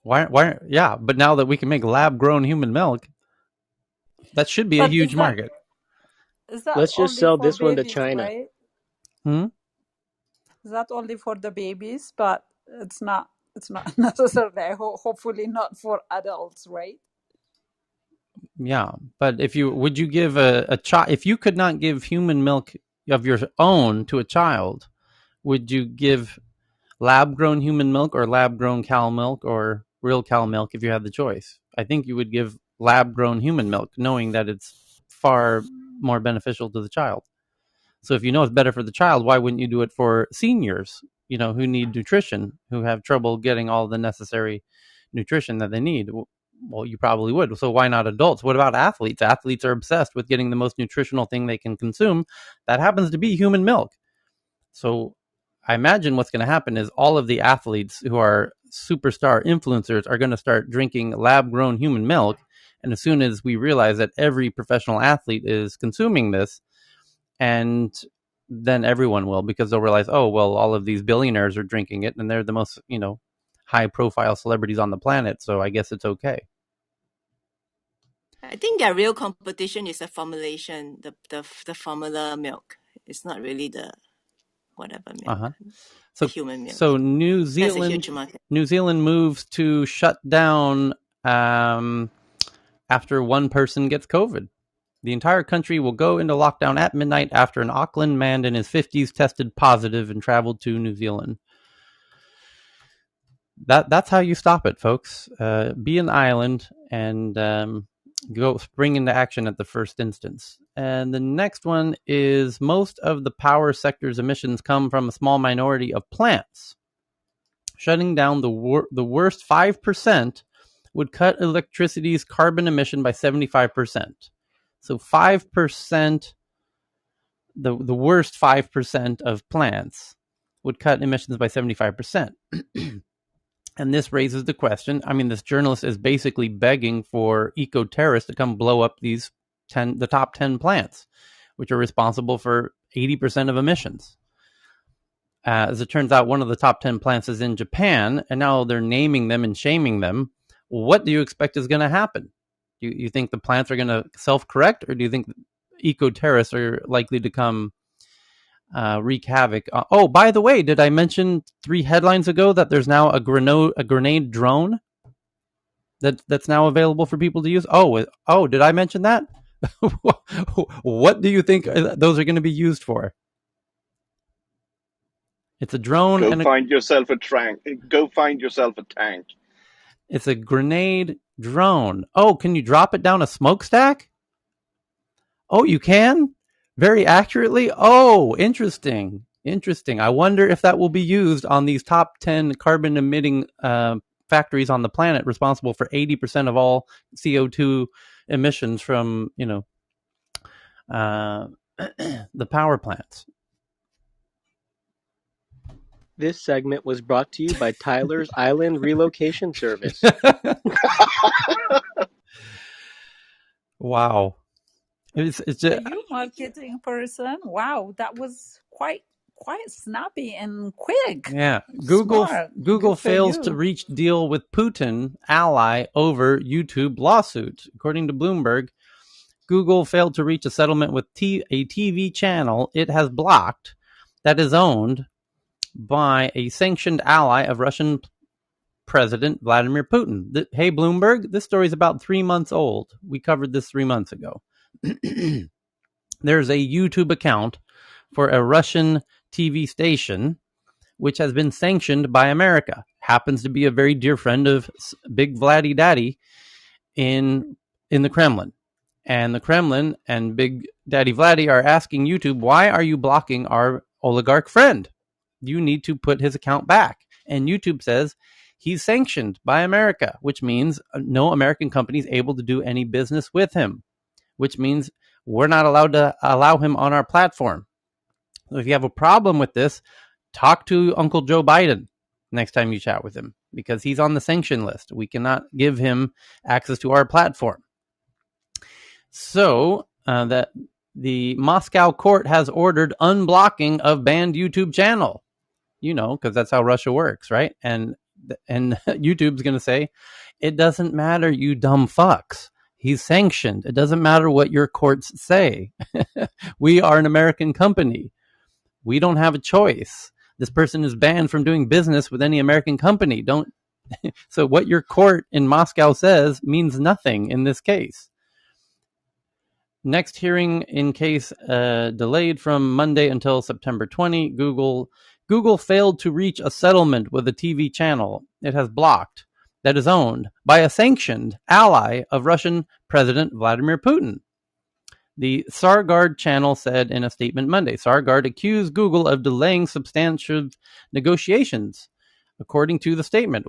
Why? Yeah, but now that we can make lab-grown human milk, that should be a huge market. Is that Let's just only sell for this one to babies, China. right? Is that only for the babies? But it's not necessarily. Hopefully, not for adults, right? Yeah, but if you give a child, if you could not give human milk of your own to a child, would you give lab-grown human milk or lab-grown cow milk or real cow milk if you had the choice? I think you would give lab-grown human milk, knowing that it's far more beneficial to the child. So if you know it's better for the child, why wouldn't you do it for seniors, who need nutrition, who have trouble getting all the necessary nutrition that they need? Well, you probably would. So why not adults? What about athletes? Athletes are obsessed with getting the most nutritional thing they can consume. That happens to be human milk. So I imagine what's going to happen is all of the athletes who are superstar influencers are going to start drinking lab-grown human milk. And as soon as we realize that every professional athlete is consuming this, and then everyone will, because they'll realize, oh, well, all of these billionaires are drinking it, and they're the most, high-profile celebrities on the planet, so I guess it's okay. I think their real competition is the formulation, the formula milk. It's not really the whatever milk, So, human milk. so New That's a huge Zealand, market. New Zealand moves to shut down after one person gets COVID. The entire country will go into lockdown at midnight after an Auckland man in his 50s tested positive and traveled to New Zealand. That's how you stop it, folks. Be an island and go spring into action at the first instance. And the next one is most of the power sector's emissions come from a small minority of plants. Shutting down the worst 5% would cut electricity's carbon emission by 75%. So 5%, the worst 5% of plants would cut emissions by 75%. And this raises the question. I mean, this journalist is basically begging for eco-terrorists to come blow up the top 10 plants, which are responsible for 80% of emissions. As it turns out, one of the top 10 plants is in Japan, and now they're naming them and shaming them. What do you expect is going to happen? You think the plants are going to self-correct, or do you think eco-terrorists are likely to come wreak havoc? Oh, by the way, did I mention 3 headlines ago that there's now a grenade drone that's now available for people to use? Oh, did I mention that? What do you think those are going to be used for? It's a drone. Go find yourself a tank. Go find yourself a tank. It's a grenade drone. Oh, can you drop it down a smokestack? Oh, you can? Very accurately? Oh, interesting. I wonder if that will be used on these top 10 carbon emitting factories on the planet responsible for 80% of all CO2 emissions from, the power plants. This segment was brought to you by Tyler's Island Relocation Service. Wow. It's Are you marketing person? Wow, that was quite snappy and quick. Yeah. Smart. Google Good for fails you. to reach deal with Putin ally over YouTube lawsuit. According to Bloomberg, Google failed to reach a settlement with a TV channel it has blocked that is owned by a sanctioned ally of Russian President Vladimir Putin. Hey, Bloomberg, this story is about 3 months old. We covered this 3 months ago. There's a YouTube account for a Russian TV station which has been sanctioned by America. Happens to be a very dear friend of Big Vladdy Daddy in the Kremlin. And the Kremlin and Big Daddy Vladdy are asking YouTube, why are you blocking our oligarch friend? You need to put his account back. And YouTube says he's sanctioned by America, which means no American company is able to do any business with him, which means we're not allowed to allow him on our platform. So if you have a problem with this, talk to Uncle Joe Biden next time you chat with him, because he's on the sanction list. We cannot give him access to our platform. So that the Moscow court has ordered unblocking of banned YouTube channel. Because that's how Russia works, right? And YouTube's going to say, it doesn't matter, you dumb fucks. He's sanctioned. It doesn't matter what your courts say. We are an American company. We don't have a choice. This person is banned from doing business with any American company. So what your court in Moscow says means nothing in this case. Next hearing in case delayed from Monday until September 20. Google failed to reach a settlement with a TV channel it has blocked that is owned by a sanctioned ally of Russian President Vladimir Putin. The Sargard channel said in a statement Monday. Sargard accused Google of delaying substantive negotiations. According to the statement,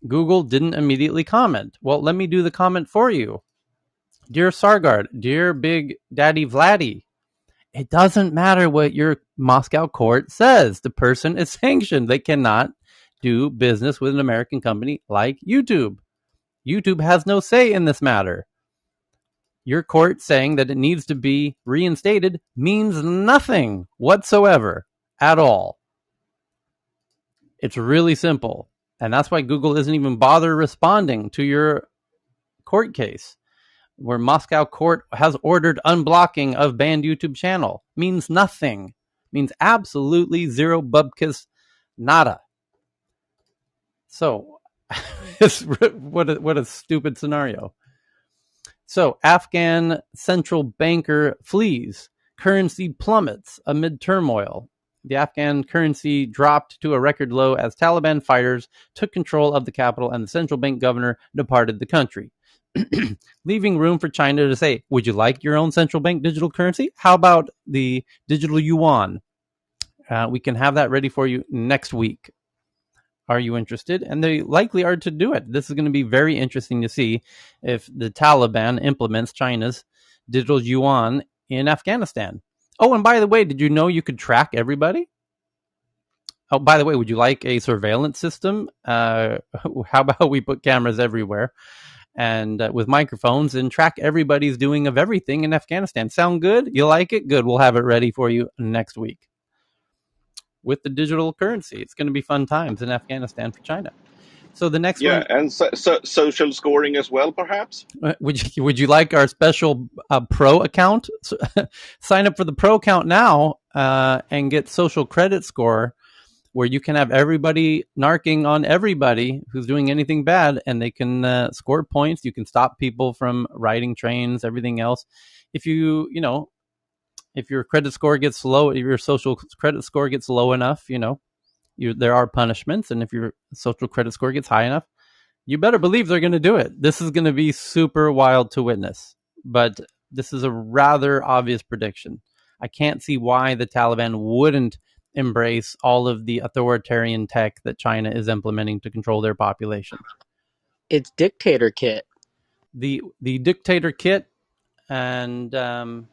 Google didn't immediately comment. Well, let me do the comment for you. Dear Sargard, dear Big Daddy Vladdy, It doesn't matter what your Moscow court says. The person is sanctioned. They cannot do business with an American company like YouTube. YouTube has no say in this matter. Your court saying that it needs to be reinstated means nothing whatsoever at all. It's really simple. And that's why Google isn't even bother responding to your court case, where Moscow court has ordered unblocking of banned YouTube channel. Means nothing. Means absolutely zero bubkis nada. So, what a stupid scenario. So, Afghan central banker flees. Currency plummets amid turmoil. The Afghan currency dropped to a record low as Taliban fighters took control of the capital and the central bank governor departed the country, leaving room for China to say, would you like your own central bank digital currency? How about the digital yuan? We can have that ready for you next week. Are you interested? And they likely are to do it. This is going to be very interesting to see if the Taliban implements China's digital yuan in Afghanistan. Oh, and by the way, did you know you could track everybody? Oh, by the way, would you like a surveillance system? How about we put cameras everywhere and with microphones and track everybody's doing of everything in Afghanistan? Sound good? You like it? Good. We'll have it ready for you next week with the digital currency. It's going to be fun times in Afghanistan for China. So the next Yeah, one, and social scoring as well, perhaps. would you like our special pro account? So, sign up for the pro account now and get social credit score, where you can have everybody narking on everybody who's doing anything bad, and they can score points. You can stop people from riding trains, everything else. If if your credit score gets low, if your social credit score gets low enough, there are punishments, and if your social credit score gets high enough, you better believe they're going to do it. This is going to be super wild to witness, but this is a rather obvious prediction. I can't see why the Taliban wouldn't embrace all of the authoritarian tech that China is implementing to control their population. It's dictator kit. The dictator kit and the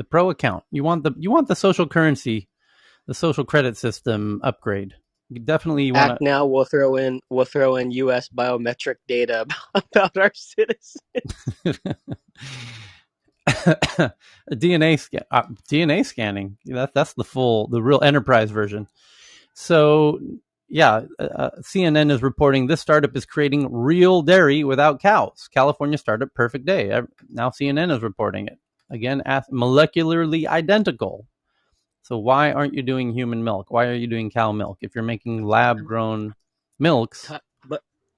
pro account. You want the social currency, the social credit system upgrade. You definitely want Act now. We'll throw in U.S. biometric data about our citizens. to DNA scanning. That's the real enterprise version. So yeah, CNN is reporting this startup is creating real dairy without cows. California startup Perfect Day. Now CNN is reporting it again, molecularly identical. So why aren't you doing human milk? Why are you doing cow milk if you're making lab grown milks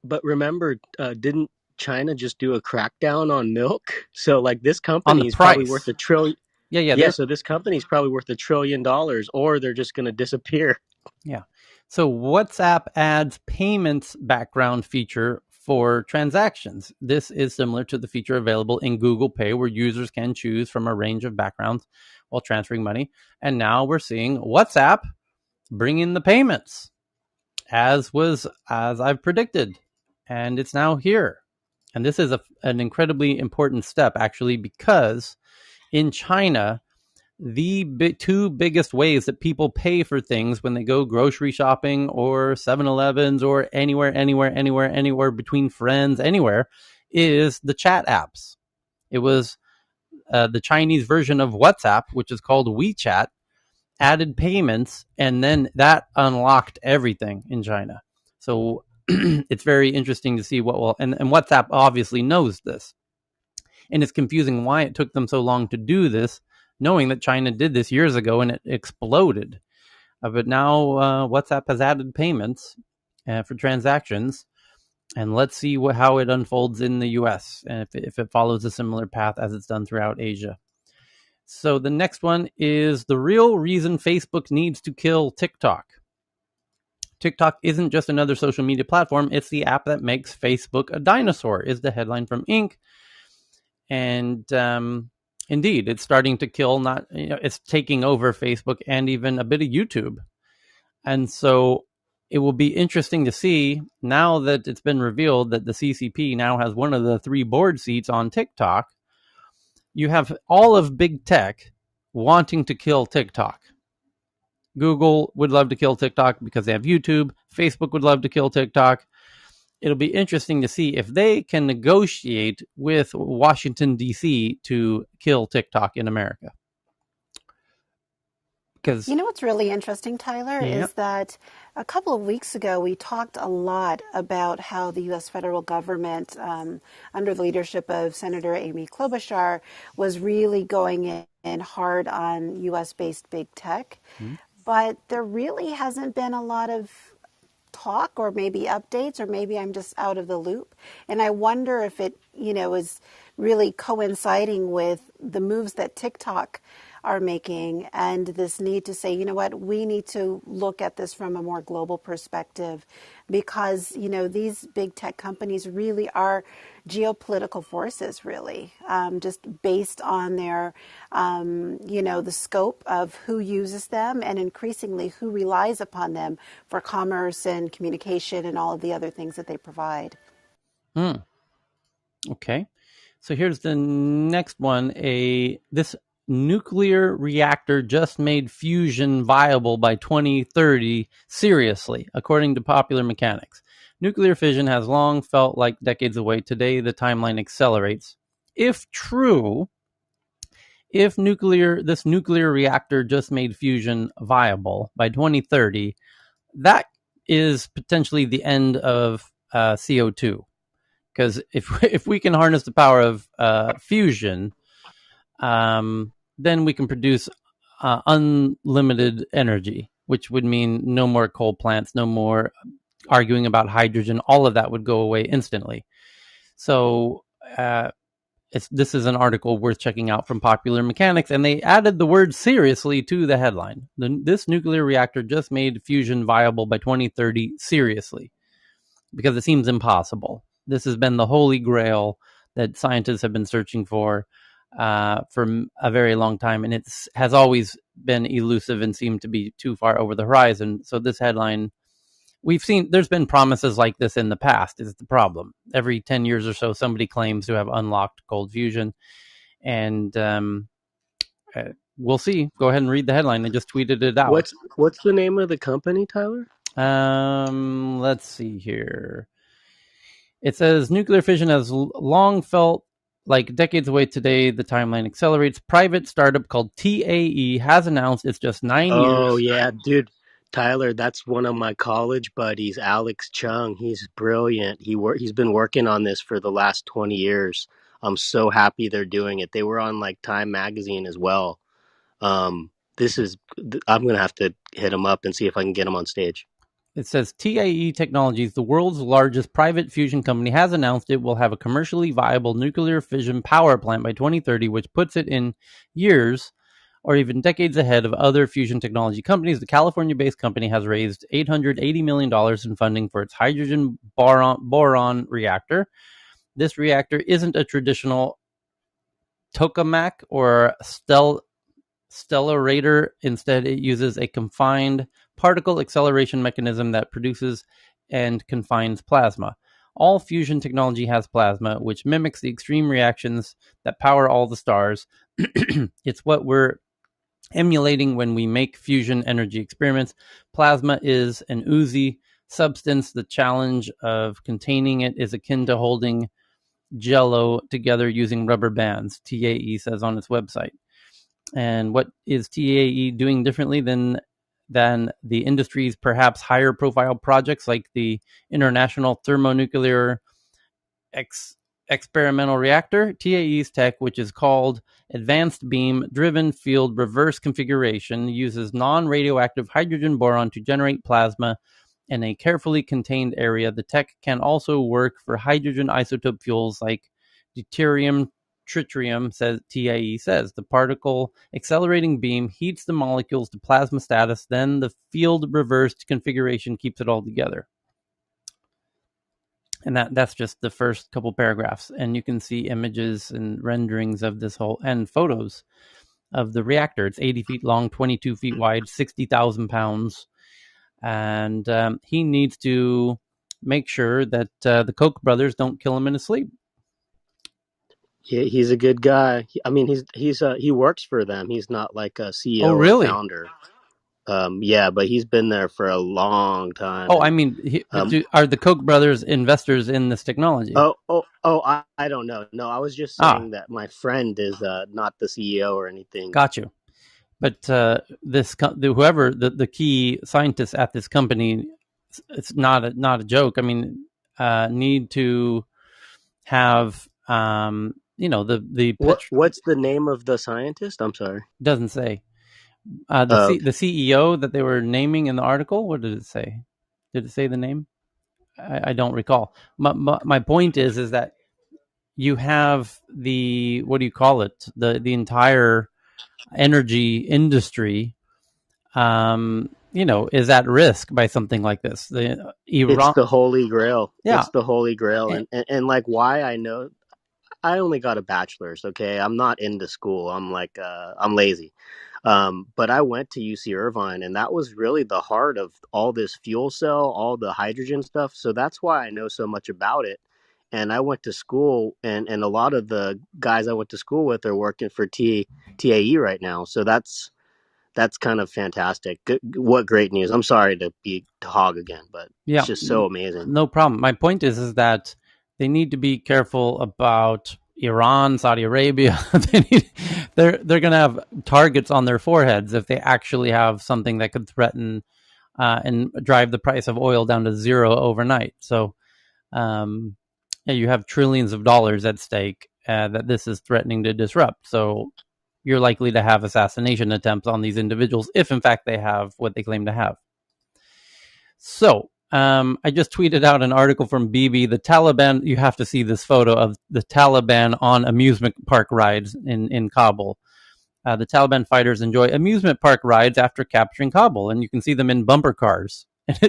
But remember, didn't China just do a crackdown on milk? So like this on the company is probably worth price? $1 trillion. Yeah, Yeah, so this company is probably worth $1 trillion, or they're just going to disappear. yeah. So WhatsApp adds payments background feature for transactions. This is similar to the feature available in Google Pay, where users can choose from a range of backgrounds while transferring money. And now we're seeing WhatsApp bring in the payments, as I've predicted, and it's now here. And this is an incredibly important step, actually, because in China, the two biggest ways that people pay for things when they go grocery shopping or 7-Elevens or anywhere between friends, anywhere, is the chat apps. It was the Chinese version of WhatsApp, which is called WeChat, added payments, and then that unlocked everything in China. So it's very interesting to see what will, and WhatsApp obviously knows this. And it's confusing why it took them so long to do this, knowing that China did this years ago and it exploded. But now WhatsApp has added payments for transactions, and let's see how it unfolds in the US and if it follows a similar path as it's done throughout Asia. So the next one is the real reason Facebook needs to kill TikTok. TikTok isn't just another social media platform, it's the app that makes Facebook a dinosaur, is the headline from Inc. And indeed, it's starting to kill, it's taking over Facebook and even a bit of YouTube. And so it will be interesting to see, now that it's been revealed that the CCP now has one of the 3 board seats on TikTok. You have all of big tech wanting to kill TikTok. Google would love to kill TikTok because they have YouTube. Facebook would love to kill TikTok. It'll be interesting to see if they can negotiate with Washington, D.C. to kill TikTok in America. Because, You know what's really interesting, Tyler, yeah. is that a couple of weeks ago we talked a lot about how the U.S. federal government, under the leadership of Senator Amy Klobuchar, was really going in hard on U.S. based big tech. But there really hasn't been a lot of talk or maybe updates, or maybe I'm just out of the loop. And I wonder if it, is really coinciding with the moves that TikTok are making and this need to say, you know what, we need to look at this from a more global perspective because, these big tech companies really are geopolitical forces, really, just based on their, the scope of who uses them and increasingly who relies upon them for commerce and communication and all of the other things that they provide. Okay. So here's the next one. This nuclear reactor just made fusion viable by 2030. Seriously, according to Popular Mechanics. Nuclear fission has long felt like decades away. Today, the timeline accelerates. If true, if this nuclear reactor just made fusion viable by 2030, that is potentially the end of CO2. Because if we can harness the power of fusion, then we can produce unlimited energy, which would mean no more coal plants, no more arguing about hydrogen. All of that would go away instantly. So this is an article worth checking out from Popular Mechanics, and they added the word seriously to the headline. This nuclear reactor just made fusion viable by 2030 seriously, because it seems impossible. This has been the holy grail that scientists have been searching for a very long time, and it has always been elusive and seemed to be too far over the horizon. So this headline, there's been promises like this in the past, is the problem. Every 10 years or so, somebody claims to have unlocked cold fusion, and we'll see. Go ahead and read the headline. They just tweeted it out. What's the name of the company, Tyler? Let's see here. It says nuclear fission has long felt like decades away. Today, the timeline accelerates. Private startup called TAE has announced it's just 9 years. Oh yeah, dude. Tyler, that's one of my college buddies, Alex Chung. He's brilliant. He's been working on this for the last 20 years. I'm so happy they're doing it. They were on like Time magazine as well. This is I'm going to have to hit him up and see if I can get him on stage. It says TAE Technologies, the world's largest private fusion company, has announced it will have a commercially viable nuclear fission power plant by 2030, which puts it in years or even decades ahead of other fusion technology companies. The California-based company has raised $880 million in funding for its hydrogen boron reactor. This reactor isn't a traditional tokamak or stellarator. Instead, it uses a confined particle acceleration mechanism that produces and confines plasma. All fusion technology has plasma, which mimics the extreme reactions that power all the stars. It's what we're emulating when we make fusion energy experiments. Plasma is an oozy substance. The challenge of containing it is akin to holding Jello together using rubber bands, TAE says on its website. And what is TAE doing differently than the industry's perhaps higher profile projects like the International Thermonuclear Experimental Reactor? TAE's tech, which is called Advanced Beam Driven Field Reverse Configuration, uses non-radioactive hydrogen boron to generate plasma in a carefully contained area. The tech can also work for hydrogen isotope fuels like deuterium tritium, says TAE says. The particle accelerating beam heats the molecules to plasma status, then the field reversed configuration keeps it all together. And that's just the first couple paragraphs. And you can see images and renderings of this whole, and photos of the reactor. It's 80 feet long, 22 feet wide, 60,000 pounds. And he needs to make sure that the Koch brothers don't kill him in his sleep. He's a good guy. I mean, he works for them. He's not like a Oh, CEO or really? founder. Yeah, but he's been there for a long time. Oh, I And mean, um, are the Koch brothers investors in this technology? I don't know. No, I was just Ah, saying that my friend is not the CEO or anything. got you. But whoever the key scientists at this company, it's not a joke. I mean, need to have the pitch What's the name of the scientist? I'm sorry. doesn't say Oh, the CEO that they were naming in the article. What did it say? Did it say the name? I don't recall. My point is that you have the, what do you call it, the entire energy industry is at risk by something like this. The it's Iran, the Holy Grail. yeah, It's the Holy Grail, eh, and like why I know. I only got a bachelor's. Okay, I'm not into school. I'm lazy. But I went to UC Irvine, and that was really the heart of all this fuel cell, all the hydrogen stuff. So that's why I know so much about it. And I went to school, and a lot of the guys I went to school with are working for TAE right now. So that's kind of fantastic. What great news! I'm sorry to be to hog again, but it's yeah, just so amazing. no problem. My point is that they need to be careful about Iran, Saudi Arabia. They're going to have targets on their foreheads if they actually have something that could threaten and drive the price of oil down to zero overnight. So, yeah, you have trillions of dollars at stake that this is threatening to disrupt. So, you're likely to have assassination attempts on these individuals if, in fact, they have what they claim to have. So, I just tweeted out an article from BB. The Taliban, you have to see this photo of the Taliban on amusement park rides in Kabul. The Taliban fighters enjoy amusement park rides after capturing Kabul, and you can see them in bumper cars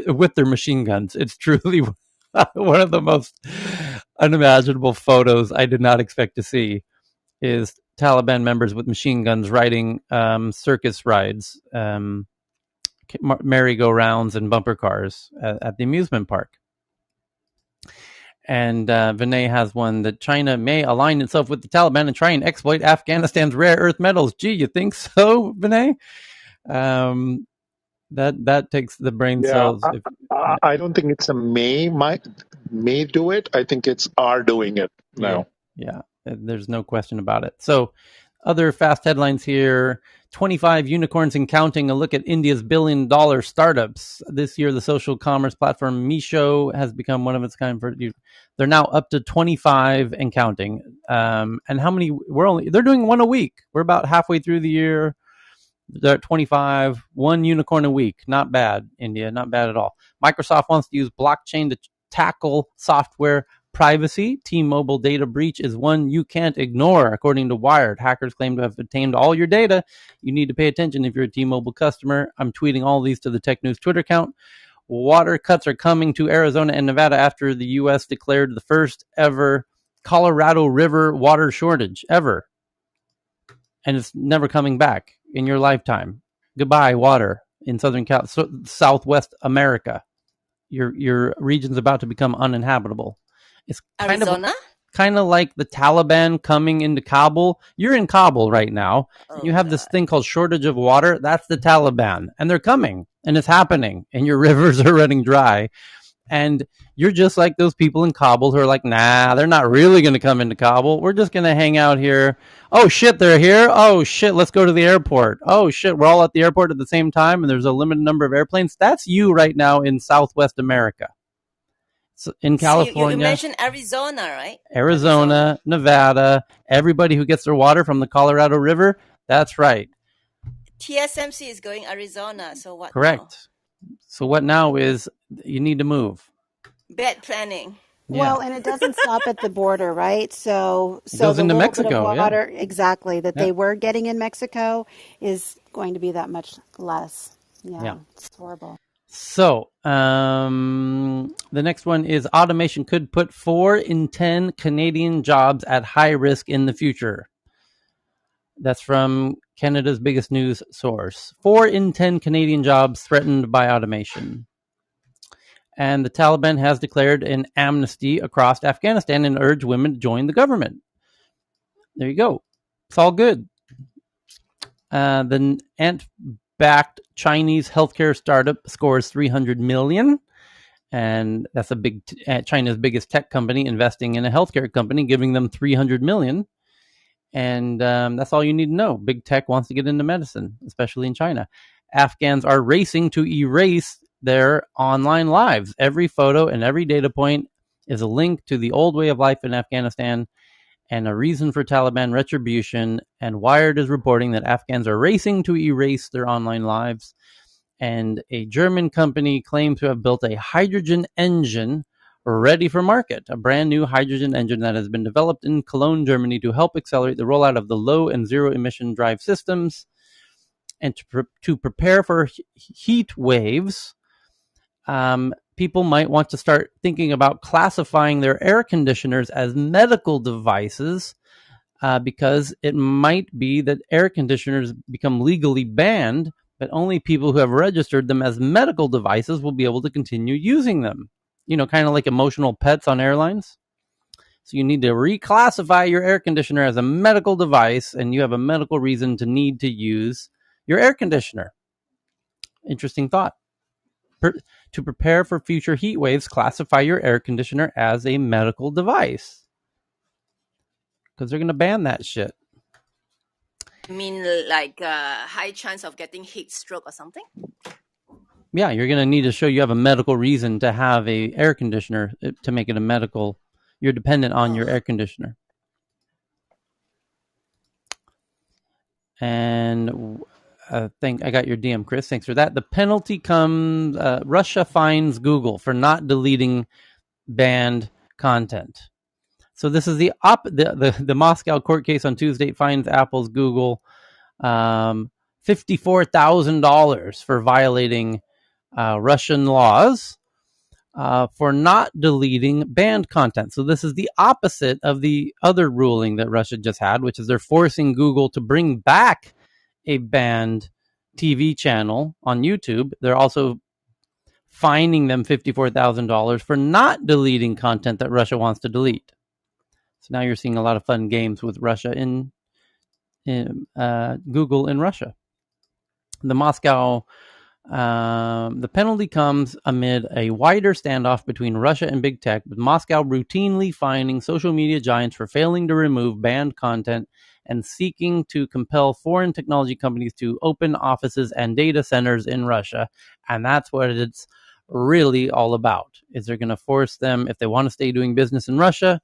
with their machine guns. It's truly one of the most unimaginable photos I did not expect to see. Is Taliban members with machine guns riding circus rides, merry-go-rounds, and bumper cars at the amusement park. And Vinay has one that China may align itself with the Taliban and try and exploit Afghanistan's rare earth metals. Gee, you think so, Vinay? Um, that takes the brain Yeah, cells. I don't think it's a may do it. I think it's are doing it Yeah, now. yeah. There's no question about it. So, other fast headlines here: 25 unicorns and counting. A look at India's billion-dollar startups this year. The social commerce platform Misho has become one of its kind. They're now up to 25 and counting. And how many? They're doing one a week. We're about halfway through the year. They're at 25, one unicorn a week. Not bad, India. Not bad at all. Microsoft wants to use blockchain to tackle software privacy. T-Mobile data breach is one you can't ignore, according to Wired. Hackers claim to have obtained all your data. You need to pay attention if you're a T-Mobile customer. I'm tweeting all these to the Tech News Twitter account. Water cuts are coming to Arizona and Nevada after the U.S. declared the first ever Colorado River water shortage ever. And it's never coming back in your lifetime. Goodbye, water in Southwest America. Your region's about to become uninhabitable. It's Arizona? kind of like the Taliban coming into Kabul. You're in Kabul right now, and Oh you have this God. thing called shortage of water. That's the Taliban, and they're coming, and it's happening, and your rivers are running dry. And you're just like those people in Kabul who are like, nah, they're not really going to come into Kabul. We're just going to hang out here. Oh, shit, they're here. Oh, shit, let's go to the airport. Oh, shit, we're all at the airport at the same time, and there's a limited number of airplanes. That's you right now in Southwest America. So in So you California, mentioned Arizona, right? Arizona. Arizona, Nevada, everybody who gets their water from the Colorado River, that's right. TSMC is going Arizona. So what now? Correct. So what now is you need to move. Bad planning. Yeah. Well, and it doesn't stop at the border, right? It So goes the into little bit of Mexico. Yeah. water, exactly, that Yeah. they were getting in Mexico is going to be that much less. Yeah. Yeah, it's horrible. So the next one is automation could put 4 in 10 Canadian jobs at high risk in the future. That's from Canada's biggest news source. 4 in 10 Canadian jobs threatened by automation. And the Taliban has declared an amnesty across Afghanistan and urged women to join the government. there you go. It's all good. The Ant-backed Chinese healthcare startup scores $300 million. And that's China's biggest tech company investing in a healthcare company, giving them $300 million. And that's all you need to know. Big tech wants to get into medicine, especially in China. Afghans are racing to erase their online lives. Every photo and every data point is a link to the old way of life in Afghanistan and a reason for Taliban retribution. And Wired is reporting that Afghans are racing to erase their online lives. And a German company claims to have built a hydrogen engine ready for market, a brand new hydrogen engine that has been developed in Cologne, Germany to help accelerate the rollout of the low and zero emission drive systems. And to prepare for heat waves, people might want to start thinking about classifying their air conditioners as medical devices, because it might be that air conditioners become legally banned, but only people who have registered them as medical devices will be able to continue using them. Kind of like emotional pets on airlines. So you need to reclassify your air conditioner as a medical device, and you have a medical reason to need to use your air conditioner. Interesting thought. To prepare for future heat waves, classify your air conditioner as a medical device, because they're going to ban that shit. You mean like high chance of getting heat stroke or something? Yeah, you're going to need to show you have a medical reason to have a air conditioner to make it a medical. You're dependent on your air conditioner. And I think I got your DM, Chris. Thanks for that. The penalty comes, Russia fines Google for not deleting banned content. So this is the Moscow court case on Tuesday fines Apple's Google $54,000 for violating Russian laws for not deleting banned content. So this is the opposite of the other ruling that Russia just had, which is they're forcing Google to bring back a banned TV channel on YouTube. They're also fining them $54,000 for not deleting content that Russia wants to delete. So now you're seeing a lot of fun games with Russia in Google in Russia. The penalty comes amid a wider standoff between Russia and big tech, with Moscow routinely fining social media giants for failing to remove banned content and seeking to compel foreign technology companies to open offices and data centers in Russia. And that's what it's really all about. Is they're going to force them, if they want to stay doing business in Russia.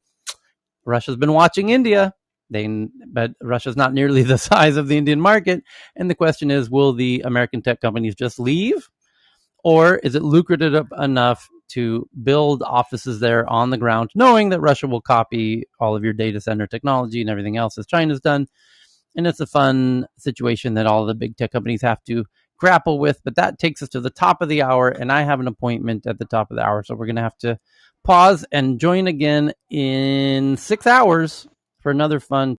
Russia's been watching India. But Russia's not nearly the size of the Indian market. And the question is, will the American tech companies just leave? Or is it lucrative enough to build offices there on the ground, knowing that Russia will copy all of your data center technology and everything else as China's done? And it's a fun situation that all the big tech companies have to grapple with. But that takes us to the top of the hour, and I have an appointment at the top of the hour. So we're going to have to pause and join again in 6 hours for another fun